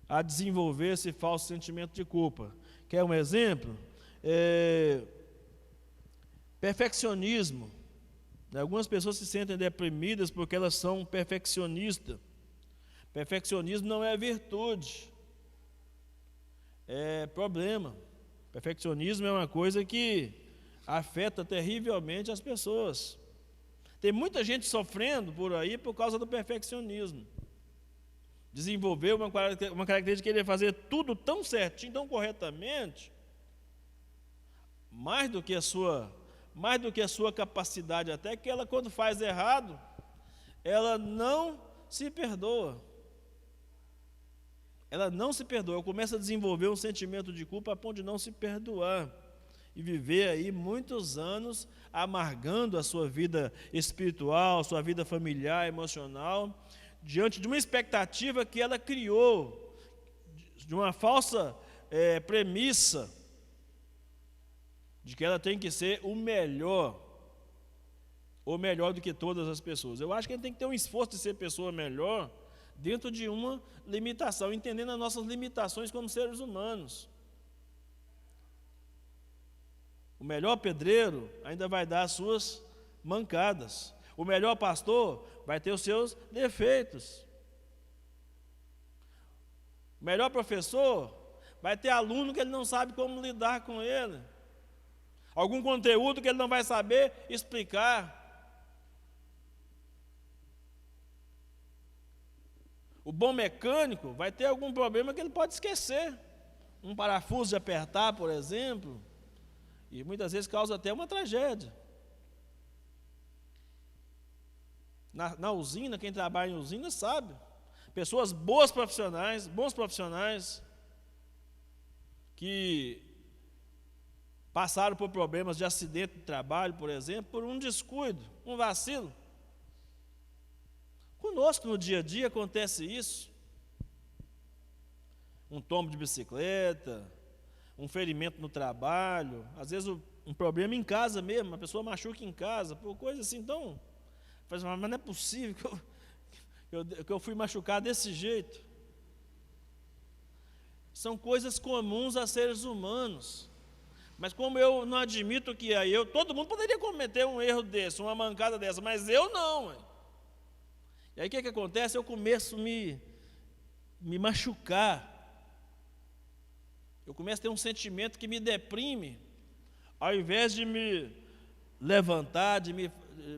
a desenvolver esse falso sentimento de culpa. Quer um exemplo? Perfeccionismo. Algumas pessoas se sentem deprimidas porque elas são perfeccionistas. Perfeccionismo não é virtude, é problema. Perfeccionismo é uma coisa que afeta terrivelmente as pessoas. Tem muita gente sofrendo por aí por causa do perfeccionismo. Desenvolveu uma característica de querer fazer tudo tão certinho, tão corretamente, mais do que a sua capacidade, até que ela, quando faz errado, ela não se perdoa. Ela não se perdoa, começa a desenvolver um sentimento de culpa a ponto de não se perdoar e viver aí muitos anos amargando a sua vida espiritual, sua vida familiar, emocional, diante de uma expectativa que ela criou, de uma falsa premissa, de que ela tem que ser o melhor, ou melhor do que todas as pessoas. Eu acho que a gente tem que ter um esforço de ser pessoa melhor, dentro de uma limitação, entendendo as nossas limitações como seres humanos. O melhor pedreiro ainda vai dar as suas mancadas. O melhor pastor vai ter os seus defeitos. O melhor professor vai ter aluno que ele não sabe como lidar com ele. Algum conteúdo que ele não vai saber explicar. O bom mecânico vai ter algum problema que ele pode esquecer. Um parafuso de apertar, por exemplo, e muitas vezes causa até uma tragédia. Na usina, quem trabalha em usina sabe. Pessoas bons profissionais, que passaram por problemas de acidente de trabalho, por exemplo, por um descuido, um vacilo. Conosco no dia a dia acontece isso. Um tombo de bicicleta, um ferimento no trabalho, às vezes um problema em casa mesmo, uma pessoa machuca em casa, por coisa assim, então, mas não é possível que eu fui machucado desse jeito. São coisas comuns a seres humanos, mas como eu não admito que todo mundo poderia cometer um erro desse, uma mancada dessa, mas eu não, ué. E aí o que acontece? Eu começo a me machucar. Eu começo a ter um sentimento que me deprime, ao invés de me levantar, de me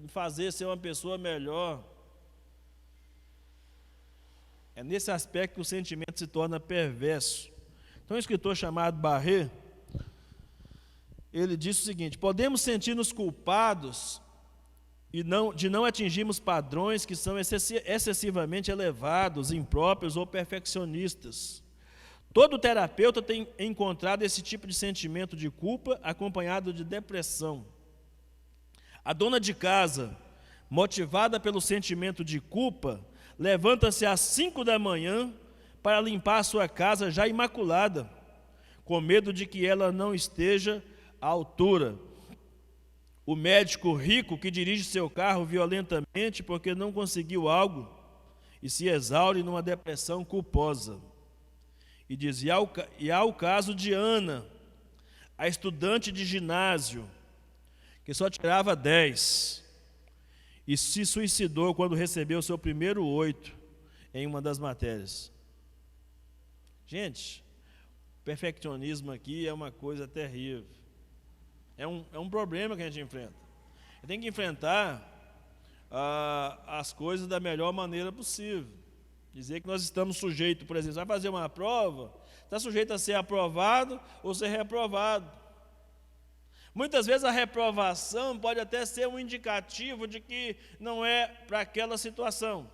fazer ser uma pessoa melhor. É nesse aspecto que o sentimento se torna perverso. Então, um escritor chamado Barré, ele disse o seguinte: podemos sentir-nos culpados de não atingirmos padrões que são excessivamente elevados, impróprios ou perfeccionistas. Todo terapeuta tem encontrado esse tipo de sentimento de culpa acompanhado de depressão. A dona de casa, motivada pelo sentimento de culpa, levanta-se às 5 da manhã para limpar a sua casa já imaculada, com medo de que ela não esteja à altura. O médico rico que dirige seu carro violentamente porque não conseguiu algo e se exaure numa depressão culposa. E dizia, e há o caso de Ana, a estudante de ginásio, que só tirava 10 e se suicidou quando recebeu seu primeiro 8 em uma das matérias. Gente, perfeccionismo aqui é uma coisa terrível. É um problema que a gente enfrenta. A gente tem que enfrentar as coisas da melhor maneira possível. Dizer que nós estamos sujeitos, por exemplo, você vai fazer uma prova, está sujeito a ser aprovado ou ser reprovado. Muitas vezes a reprovação pode até ser um indicativo de que não é para aquela situação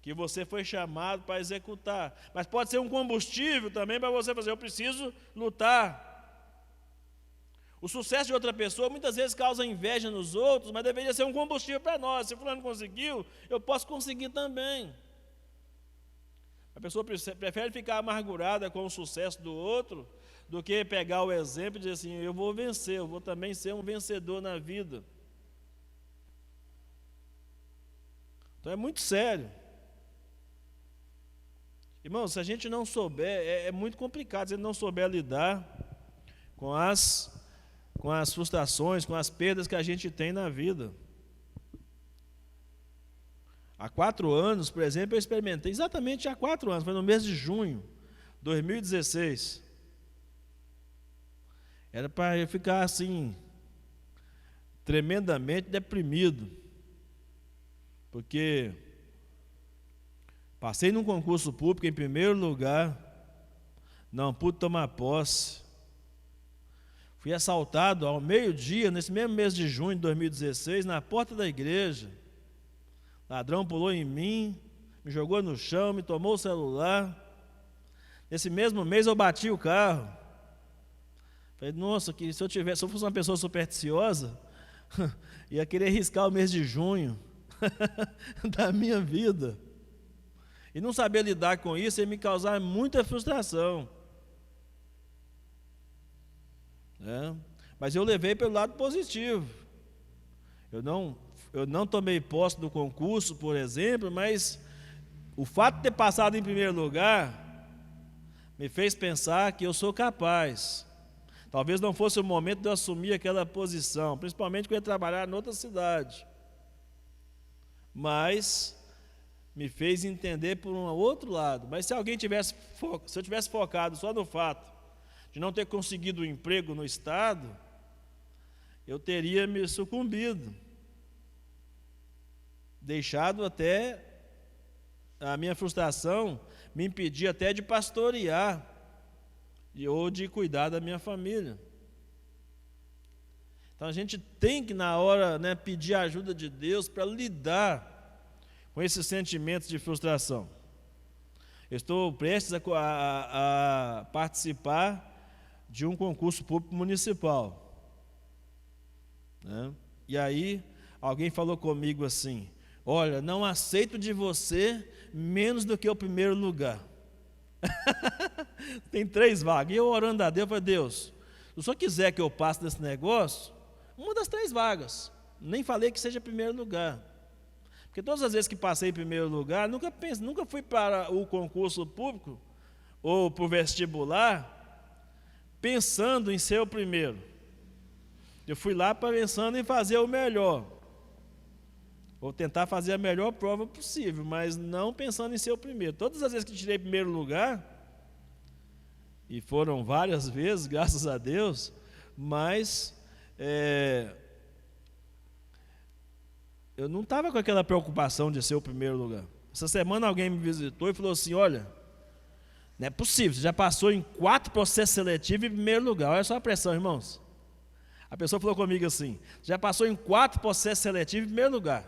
que você foi chamado para executar. Mas pode ser um combustível também para você fazer, eu preciso lutar. O sucesso de outra pessoa muitas vezes causa inveja nos outros, mas deveria ser um combustível para nós. Se fulano conseguiu, eu posso conseguir também. A pessoa prefere ficar amargurada com o sucesso do outro do que pegar o exemplo e dizer assim, eu vou vencer, eu vou também ser um vencedor na vida. Então é muito sério. Irmão, se a gente não souber, é muito complicado, se a gente não souber lidar com as frustrações, com as perdas que a gente tem na vida. Há 4 anos, por exemplo, eu experimentei, exatamente há 4 anos, foi no mês de junho de 2016. Era para eu ficar assim, tremendamente deprimido, porque passei num concurso público em primeiro lugar, não pude tomar posse. Fui assaltado ao meio-dia, nesse mesmo mês de junho de 2016, na porta da igreja. Ladrão pulou em mim, me jogou no chão, me tomou o celular. Nesse mesmo mês eu bati o carro. Falei, nossa, que se eu fosse uma pessoa supersticiosa, ia querer riscar o mês de junho da minha vida. E não saber lidar com isso ia me causar muita frustração. Mas eu levei pelo lado positivo. Eu não tomei posse do concurso, por exemplo, mas o fato de ter passado em primeiro lugar me fez pensar que eu sou capaz. Talvez não fosse o momento de eu assumir aquela posição, principalmente quando eu ia trabalhar em outra cidade. Mas me fez entender por um outro lado. Mas se eu tivesse focado só no fato de não ter conseguido um emprego no Estado, eu teria me sucumbido, deixado até a minha frustração me impedir até de pastorear ou de cuidar da minha família. Então a gente tem que na hora, pedir a ajuda de Deus para lidar com esses sentimentos de frustração. Eu estou prestes a participar de um concurso público municipal, E aí alguém falou comigo assim, olha, não aceito de você menos do que o primeiro lugar. Tem 3 vagas, e eu orando a Deus, eu falei, Deus, se o Senhor quiser que eu passe nesse negócio, uma das 3 vagas, nem falei que seja primeiro lugar, porque todas as vezes que passei em primeiro lugar, nunca fui para o concurso público, ou para o vestibular, pensando em ser o primeiro. Eu fui lá pensando em fazer o melhor, ou tentar fazer a melhor prova possível, mas não pensando em ser o primeiro. Todas as vezes que tirei primeiro lugar, e foram várias vezes, graças a Deus, mas eu não estava com aquela preocupação de ser o primeiro lugar. Essa semana alguém me visitou e falou assim, olha, não é possível, você já passou em 4 processos seletivos em primeiro lugar. Olha só a pressão, irmãos. A pessoa falou comigo assim, já passou em 4 processos seletivos em primeiro lugar.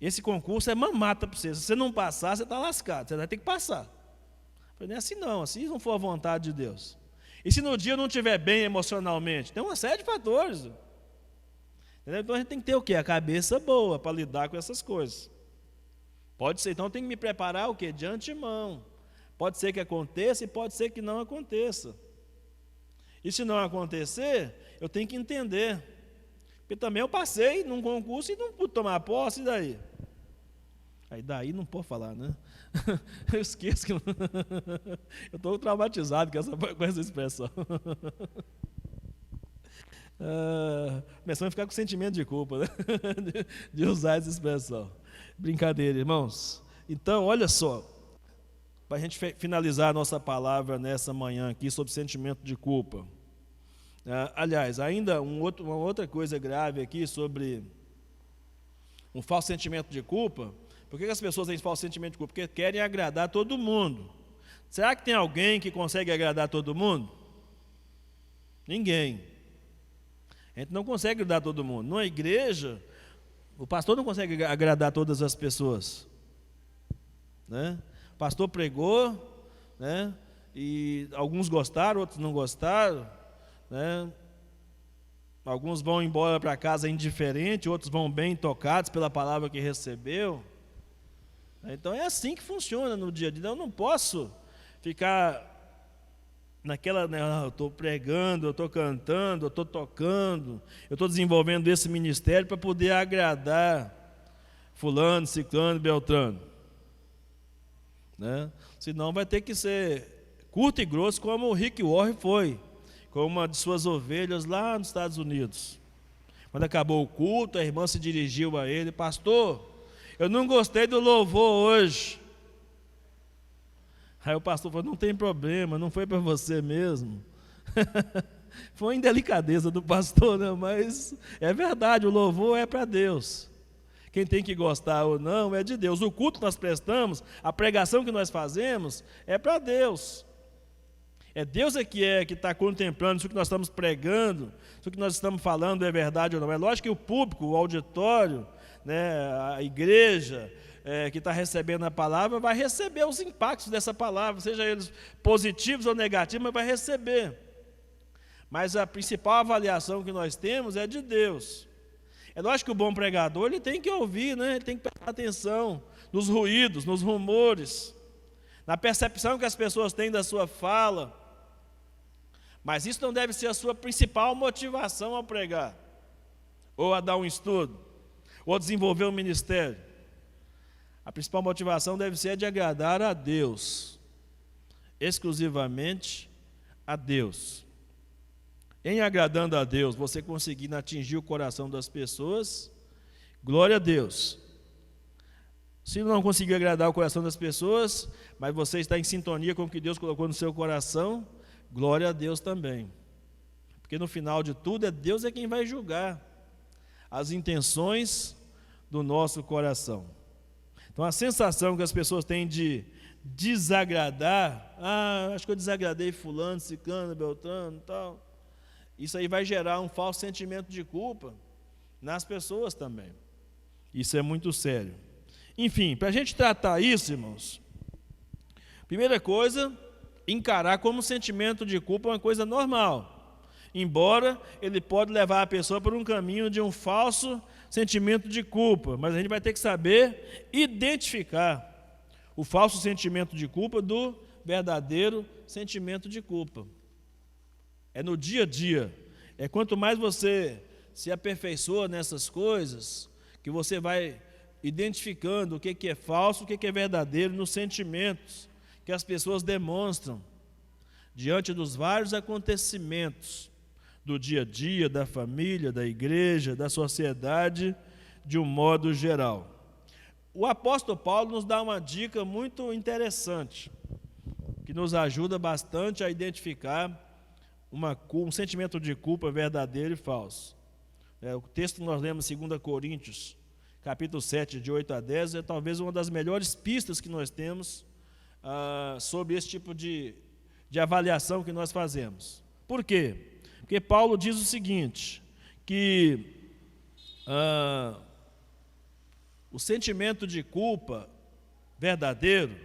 Esse concurso é mamata para você. Se você não passar, você está lascado, você vai ter que passar. Eu falei, não é assim não, assim não for a vontade de Deus. E se no dia eu não estiver bem emocionalmente? Tem uma série de fatores. Entendeu? Então a gente tem que ter o quê? A cabeça boa para lidar com essas coisas. Pode ser, então tem que me preparar o quê? De antemão, Pode ser que aconteça e pode ser que não aconteça. E se não acontecer, eu tenho que entender. Porque também eu passei num concurso e não pude tomar posse, e daí? Aí daí não pode falar, né? Eu esqueço que... Eu estou traumatizado com essa expressão. Começando a ficar com sentimento de culpa, né? de usar essa expressão. Brincadeira, irmãos. Então, olha só, para a gente finalizar a nossa palavra nessa manhã aqui sobre sentimento de culpa. Aliás, ainda uma outra coisa grave aqui sobre um falso sentimento de culpa. Por que as pessoas têm falso sentimento de culpa? Porque querem agradar todo mundo. Será que tem alguém que consegue agradar todo mundo? Ninguém. A gente não consegue agradar todo mundo. Numa igreja, o pastor não consegue agradar todas as pessoas, né? O pastor pregou, né? E alguns gostaram, outros não gostaram, né? Alguns vão embora para casa indiferente, outros vão bem tocados pela palavra que recebeu. Então é assim que funciona no dia a dia. Eu não posso ficar naquela, né, eu estou pregando, eu estou cantando, eu estou tocando, eu estou desenvolvendo esse ministério para poder agradar fulano, ciclano, beltrano, né? Senão vai ter que ser curto e grosso, como o Rick Warren foi com uma de suas ovelhas lá nos Estados Unidos. Quando acabou o culto, a irmã se dirigiu a ele: pastor, eu não gostei do louvor hoje. Aí o pastor falou: não tem problema, não foi para você mesmo. Foi uma indelicadeza do pastor, né? Mas é verdade, o louvor é para Deus. Quem tem que gostar ou não é de Deus. O culto que nós prestamos, a pregação que nós fazemos, é para Deus. É Deus que está contemplando se o que nós estamos pregando, se o que nós estamos falando é verdade ou não. É lógico que o público, o auditório, né, a igreja que está recebendo a palavra, vai receber os impactos dessa palavra, seja eles positivos ou negativos, mas vai receber. Mas a principal avaliação que nós temos é de Deus. É lógico que o bom pregador, ele tem que ouvir, né? Ele tem que prestar atenção nos ruídos, nos rumores, na percepção que as pessoas têm da sua fala. Mas isso não deve ser a sua principal motivação ao pregar, ou a dar um estudo, ou a desenvolver um ministério. A principal motivação deve ser de agradar a Deus, exclusivamente a Deus. Em agradando a Deus, você conseguindo atingir o coração das pessoas, glória a Deus. Se não conseguir agradar o coração das pessoas, mas você está em sintonia com o que Deus colocou no seu coração, glória a Deus também. Porque no final de tudo, Deus é quem vai julgar as intenções do nosso coração. Então a sensação que as pessoas têm de desagradar, acho que eu desagradei fulano, ciclano, beltrano e tal, isso aí vai gerar um falso sentimento de culpa nas pessoas também. Isso é muito sério. Enfim, para a gente tratar isso, irmãos, primeira coisa, encarar como sentimento de culpa uma coisa normal, embora ele pode levar a pessoa por um caminho de um falso sentimento de culpa, mas a gente vai ter que saber identificar o falso sentimento de culpa do verdadeiro sentimento de culpa. É no dia a dia, é quanto mais você se aperfeiçoa nessas coisas, que você vai identificando o que é falso, o que é verdadeiro nos sentimentos que as pessoas demonstram diante dos vários acontecimentos do dia a dia, da família, da igreja, da sociedade, de um modo geral. O apóstolo Paulo nos dá uma dica muito interessante, que nos ajuda bastante a identificar um sentimento de culpa verdadeiro e falso. O texto que nós lemos em 2 Coríntios, capítulo 7, de 8 a 10, é talvez uma das melhores pistas que nós temos sobre esse tipo de avaliação que nós fazemos. Por quê? Porque Paulo diz o seguinte, que o sentimento de culpa verdadeiro,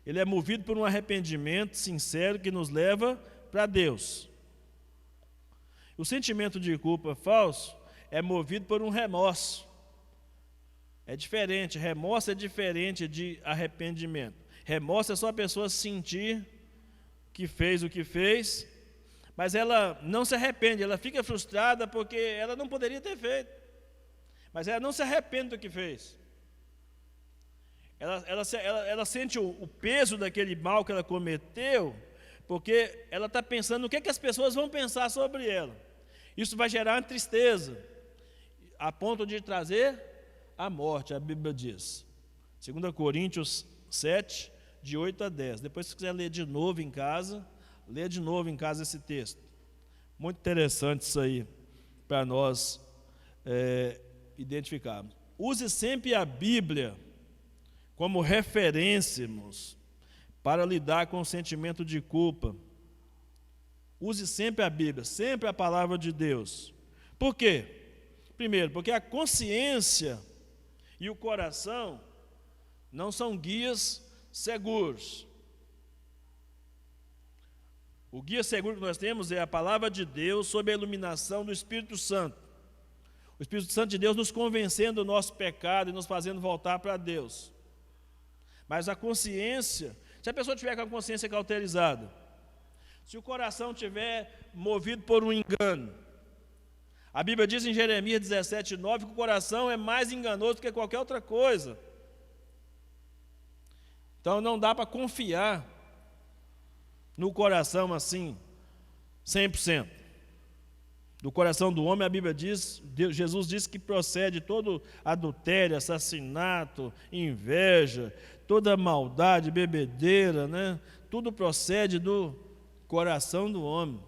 ele é movido por um arrependimento sincero que nos leva para Deus. O sentimento de culpa falso é movido por um remorso. É diferente, remorso é diferente de arrependimento. Remorso é só a pessoa sentir que fez o que fez, mas ela não se arrepende, ela fica frustrada porque ela não poderia ter feito, mas ela não se arrepende do que fez. Ela sente o peso daquele mal que ela cometeu, porque ela está pensando no que as pessoas vão pensar sobre ela. Isso vai gerar uma tristeza, a ponto de trazer a morte, a Bíblia diz. 2 Coríntios 7, de 8 a 10. Depois, se quiser ler de novo em casa, lê de novo em casa esse texto. Muito interessante isso aí, para nós identificarmos. Use sempre a Bíblia como referência, irmãos, para lidar com o sentimento de culpa. Use sempre a Bíblia, sempre a palavra de Deus. Por quê? Primeiro, porque a consciência e o coração não são guias seguros. O guia seguro que nós temos é a palavra de Deus sob a iluminação do Espírito Santo. O Espírito Santo de Deus nos convencendo do nosso pecado e nos fazendo voltar para Deus. Mas a consciência, se a pessoa tiver com a consciência cauterizada, se o coração estiver movido por um engano, a Bíblia diz em Jeremias 17, 9, que o coração é mais enganoso do que qualquer outra coisa. Então não dá para confiar no coração assim, 100%. Do coração do homem, a Bíblia diz, Jesus disse que procede todo adultério, assassinato, inveja, toda maldade, bebedeira, né? Tudo procede do coração do homem,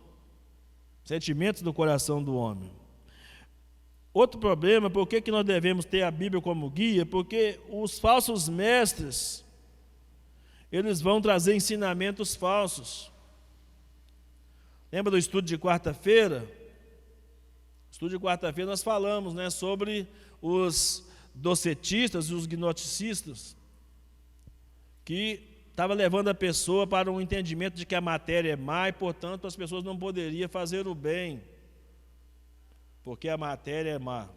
sentimentos do coração do homem. Outro problema, por que nós devemos ter a Bíblia como guia? Porque os falsos mestres, eles vão trazer ensinamentos falsos. Lembra do estudo de quarta-feira? No estudo de quarta-feira nós falamos, né, sobre os docetistas e os gnosticistas, que estava levando a pessoa para um entendimento de que a matéria é má e, portanto, as pessoas não poderiam fazer o bem, porque a matéria é má,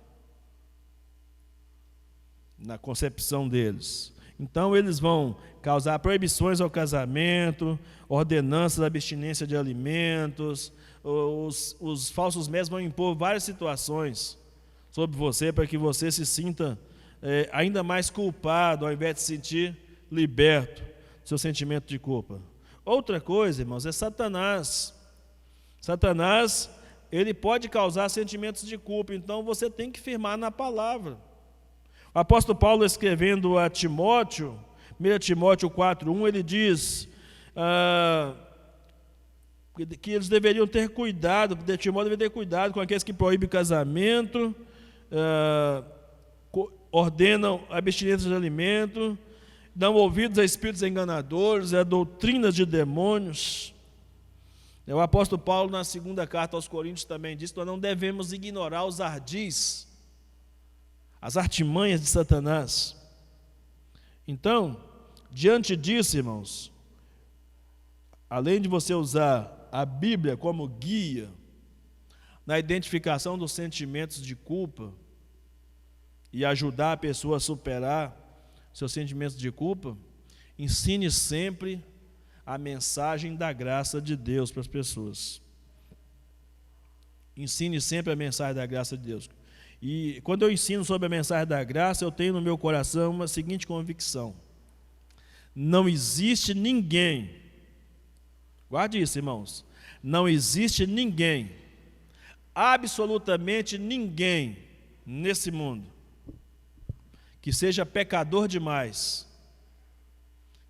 na concepção deles. Então, eles vão causar proibições ao casamento, ordenanças de abstinência de alimentos, os falsos mestres vão impor várias situações sobre você, para que você se sinta ainda mais culpado, ao invés de se sentir liberto do seu sentimento de culpa. Outra coisa, irmãos, é Satanás. Satanás, ele pode causar sentimentos de culpa, então você tem que firmar na palavra. O apóstolo Paulo, escrevendo a Timóteo, 1 Timóteo 4:1, ele diz que eles deveriam ter cuidado, Timóteo deveria ter cuidado com aqueles que proíbem casamento, ordenam abstinência de alimento, dão ouvidos a espíritos enganadores, a doutrinas de demônios. O apóstolo Paulo, na segunda carta aos Coríntios, também diz que nós não devemos ignorar os ardis, as artimanhas de Satanás. Então, diante disso, irmãos, além de você usar a Bíblia como guia na identificação dos sentimentos de culpa e ajudar a pessoa a superar seus sentimentos de culpa, ensine sempre a mensagem da graça de Deus para as pessoas. Ensine sempre a mensagem da graça de Deus. E quando eu ensino sobre a mensagem da graça, eu tenho no meu coração uma seguinte convicção: não existe ninguém, guarde isso, irmãos, não existe ninguém, absolutamente ninguém nesse mundo, que seja pecador demais,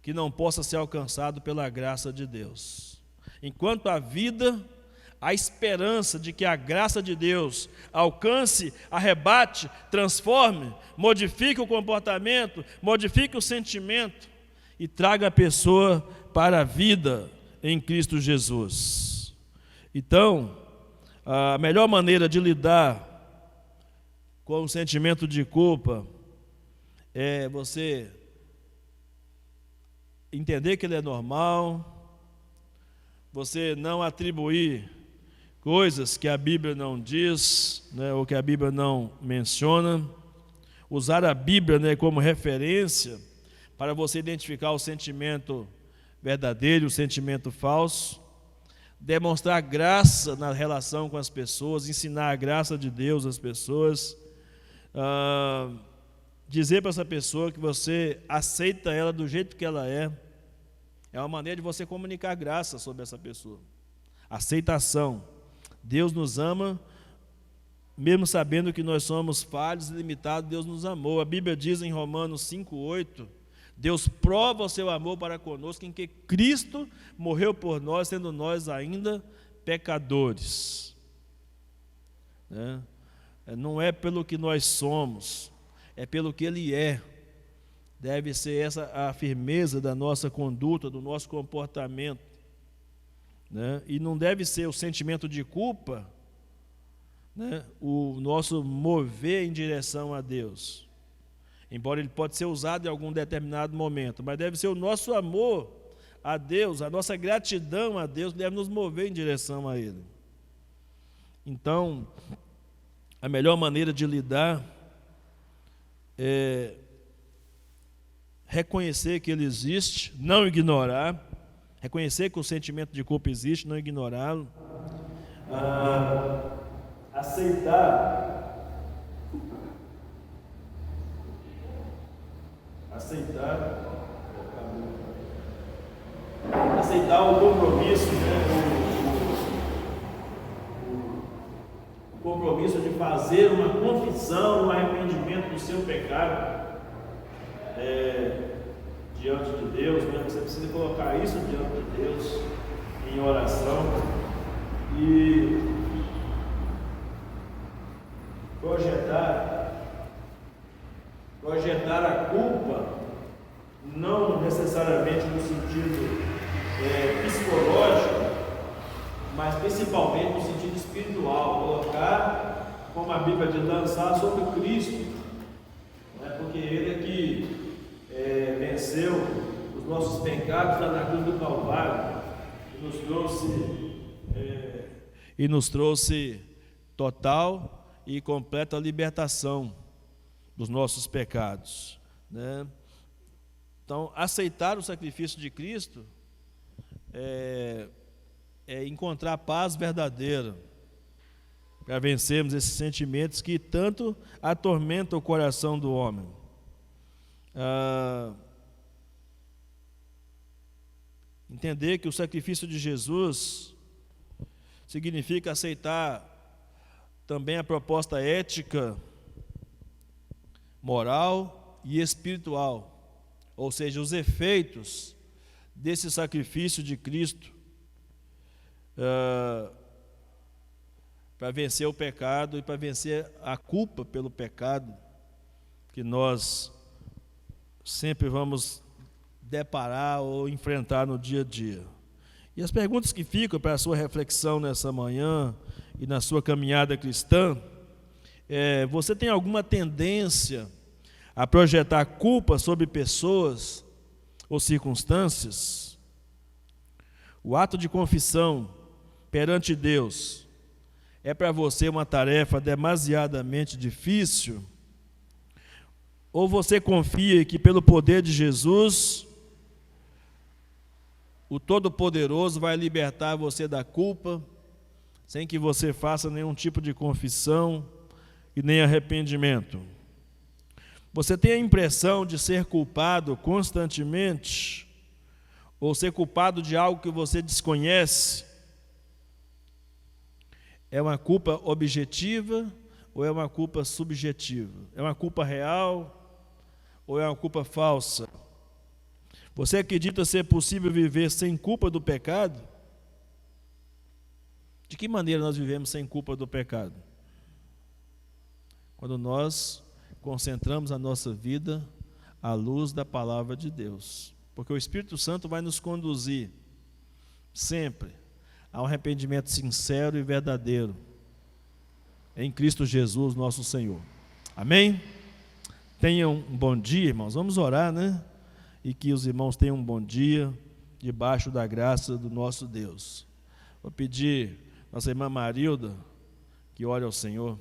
que não possa ser alcançado pela graça de Deus. Enquanto há vida, a esperança de que a graça de Deus alcance, arrebate, transforme, modifique o comportamento, modifique o sentimento e traga a pessoa para a vida em Cristo Jesus. Então, a melhor maneira de lidar com o sentimento de culpa é você entender que ele é normal, você não atribuir coisas que a Bíblia não diz, né, ou que a Bíblia não menciona, usar a Bíblia, né, como referência para você identificar o sentimento verdadeiro, o sentimento falso, demonstrar graça na relação com as pessoas, ensinar a graça de Deus às pessoas, dizer para essa pessoa que você aceita ela do jeito que ela é uma maneira de você comunicar graça sobre essa pessoa. Aceitação. Deus nos ama, mesmo sabendo que nós somos falhos e limitados, Deus nos amou. A Bíblia diz em Romanos 5,8, Deus prova o seu amor para conosco em que Cristo morreu por nós, sendo nós ainda pecadores. Não é pelo que nós somos, é pelo que Ele é. Deve ser essa a firmeza da nossa conduta, do nosso comportamento. E não deve ser o sentimento de culpa, o nosso mover em direção a Deus. Embora ele pode ser usado em algum determinado momento, mas deve ser o nosso amor a Deus, a nossa gratidão a Deus, que deve nos mover em direção a Ele. Então, a melhor maneira de lidar é reconhecer que ele existe, não ignorar, reconhecer que o sentimento de culpa existe, não ignorá-lo, aceitar o compromisso, o compromisso de fazer uma confissão, um arrependimento do seu pecado diante de Deus. Você precisa colocar isso diante de Deus em oração e projetar a culpa, não necessariamente no sentido psicológico, mas principalmente no sentido espiritual, colocar, como a Bíblia diz, lançar sobre Cristo, porque Ele é que venceu os nossos pecados lá na cruz do Calvário e nos trouxe total e completa libertação dos nossos pecados, Então, aceitar o sacrifício de Cristo é encontrar paz verdadeira para vencermos esses sentimentos que tanto atormentam o coração do homem. Entender que o sacrifício de Jesus significa aceitar também a proposta ética, moral e espiritual, ou seja, os efeitos desse sacrifício de Cristo para vencer o pecado e para vencer a culpa pelo pecado que nós sempre vamos deparar ou enfrentar no dia a dia. E as perguntas que ficam para a sua reflexão nessa manhã e na sua caminhada cristã você tem alguma tendência a projetar culpa sobre pessoas ou circunstâncias? O ato de confissão perante Deus é para você uma tarefa demasiadamente difícil? Ou você confia que pelo poder de Jesus, o Todo-Poderoso vai libertar você da culpa, sem que você faça nenhum tipo de confissão e nem arrependimento? Você tem a impressão de ser culpado constantemente, ou ser culpado de algo que você desconhece? É uma culpa objetiva ou é uma culpa subjetiva? É uma culpa real ou é uma culpa falsa? Você acredita ser possível viver sem culpa do pecado? De que maneira nós vivemos sem culpa do pecado? Quando nós concentramos a nossa vida à luz da palavra de Deus. Porque o Espírito Santo vai nos conduzir sempre a um arrependimento sincero e verdadeiro em Cristo Jesus, nosso Senhor. Amém? Tenham um bom dia, irmãos. Vamos orar, E que os irmãos tenham um bom dia debaixo da graça do nosso Deus. Vou pedir a nossa irmã Marilda que ore ao Senhor.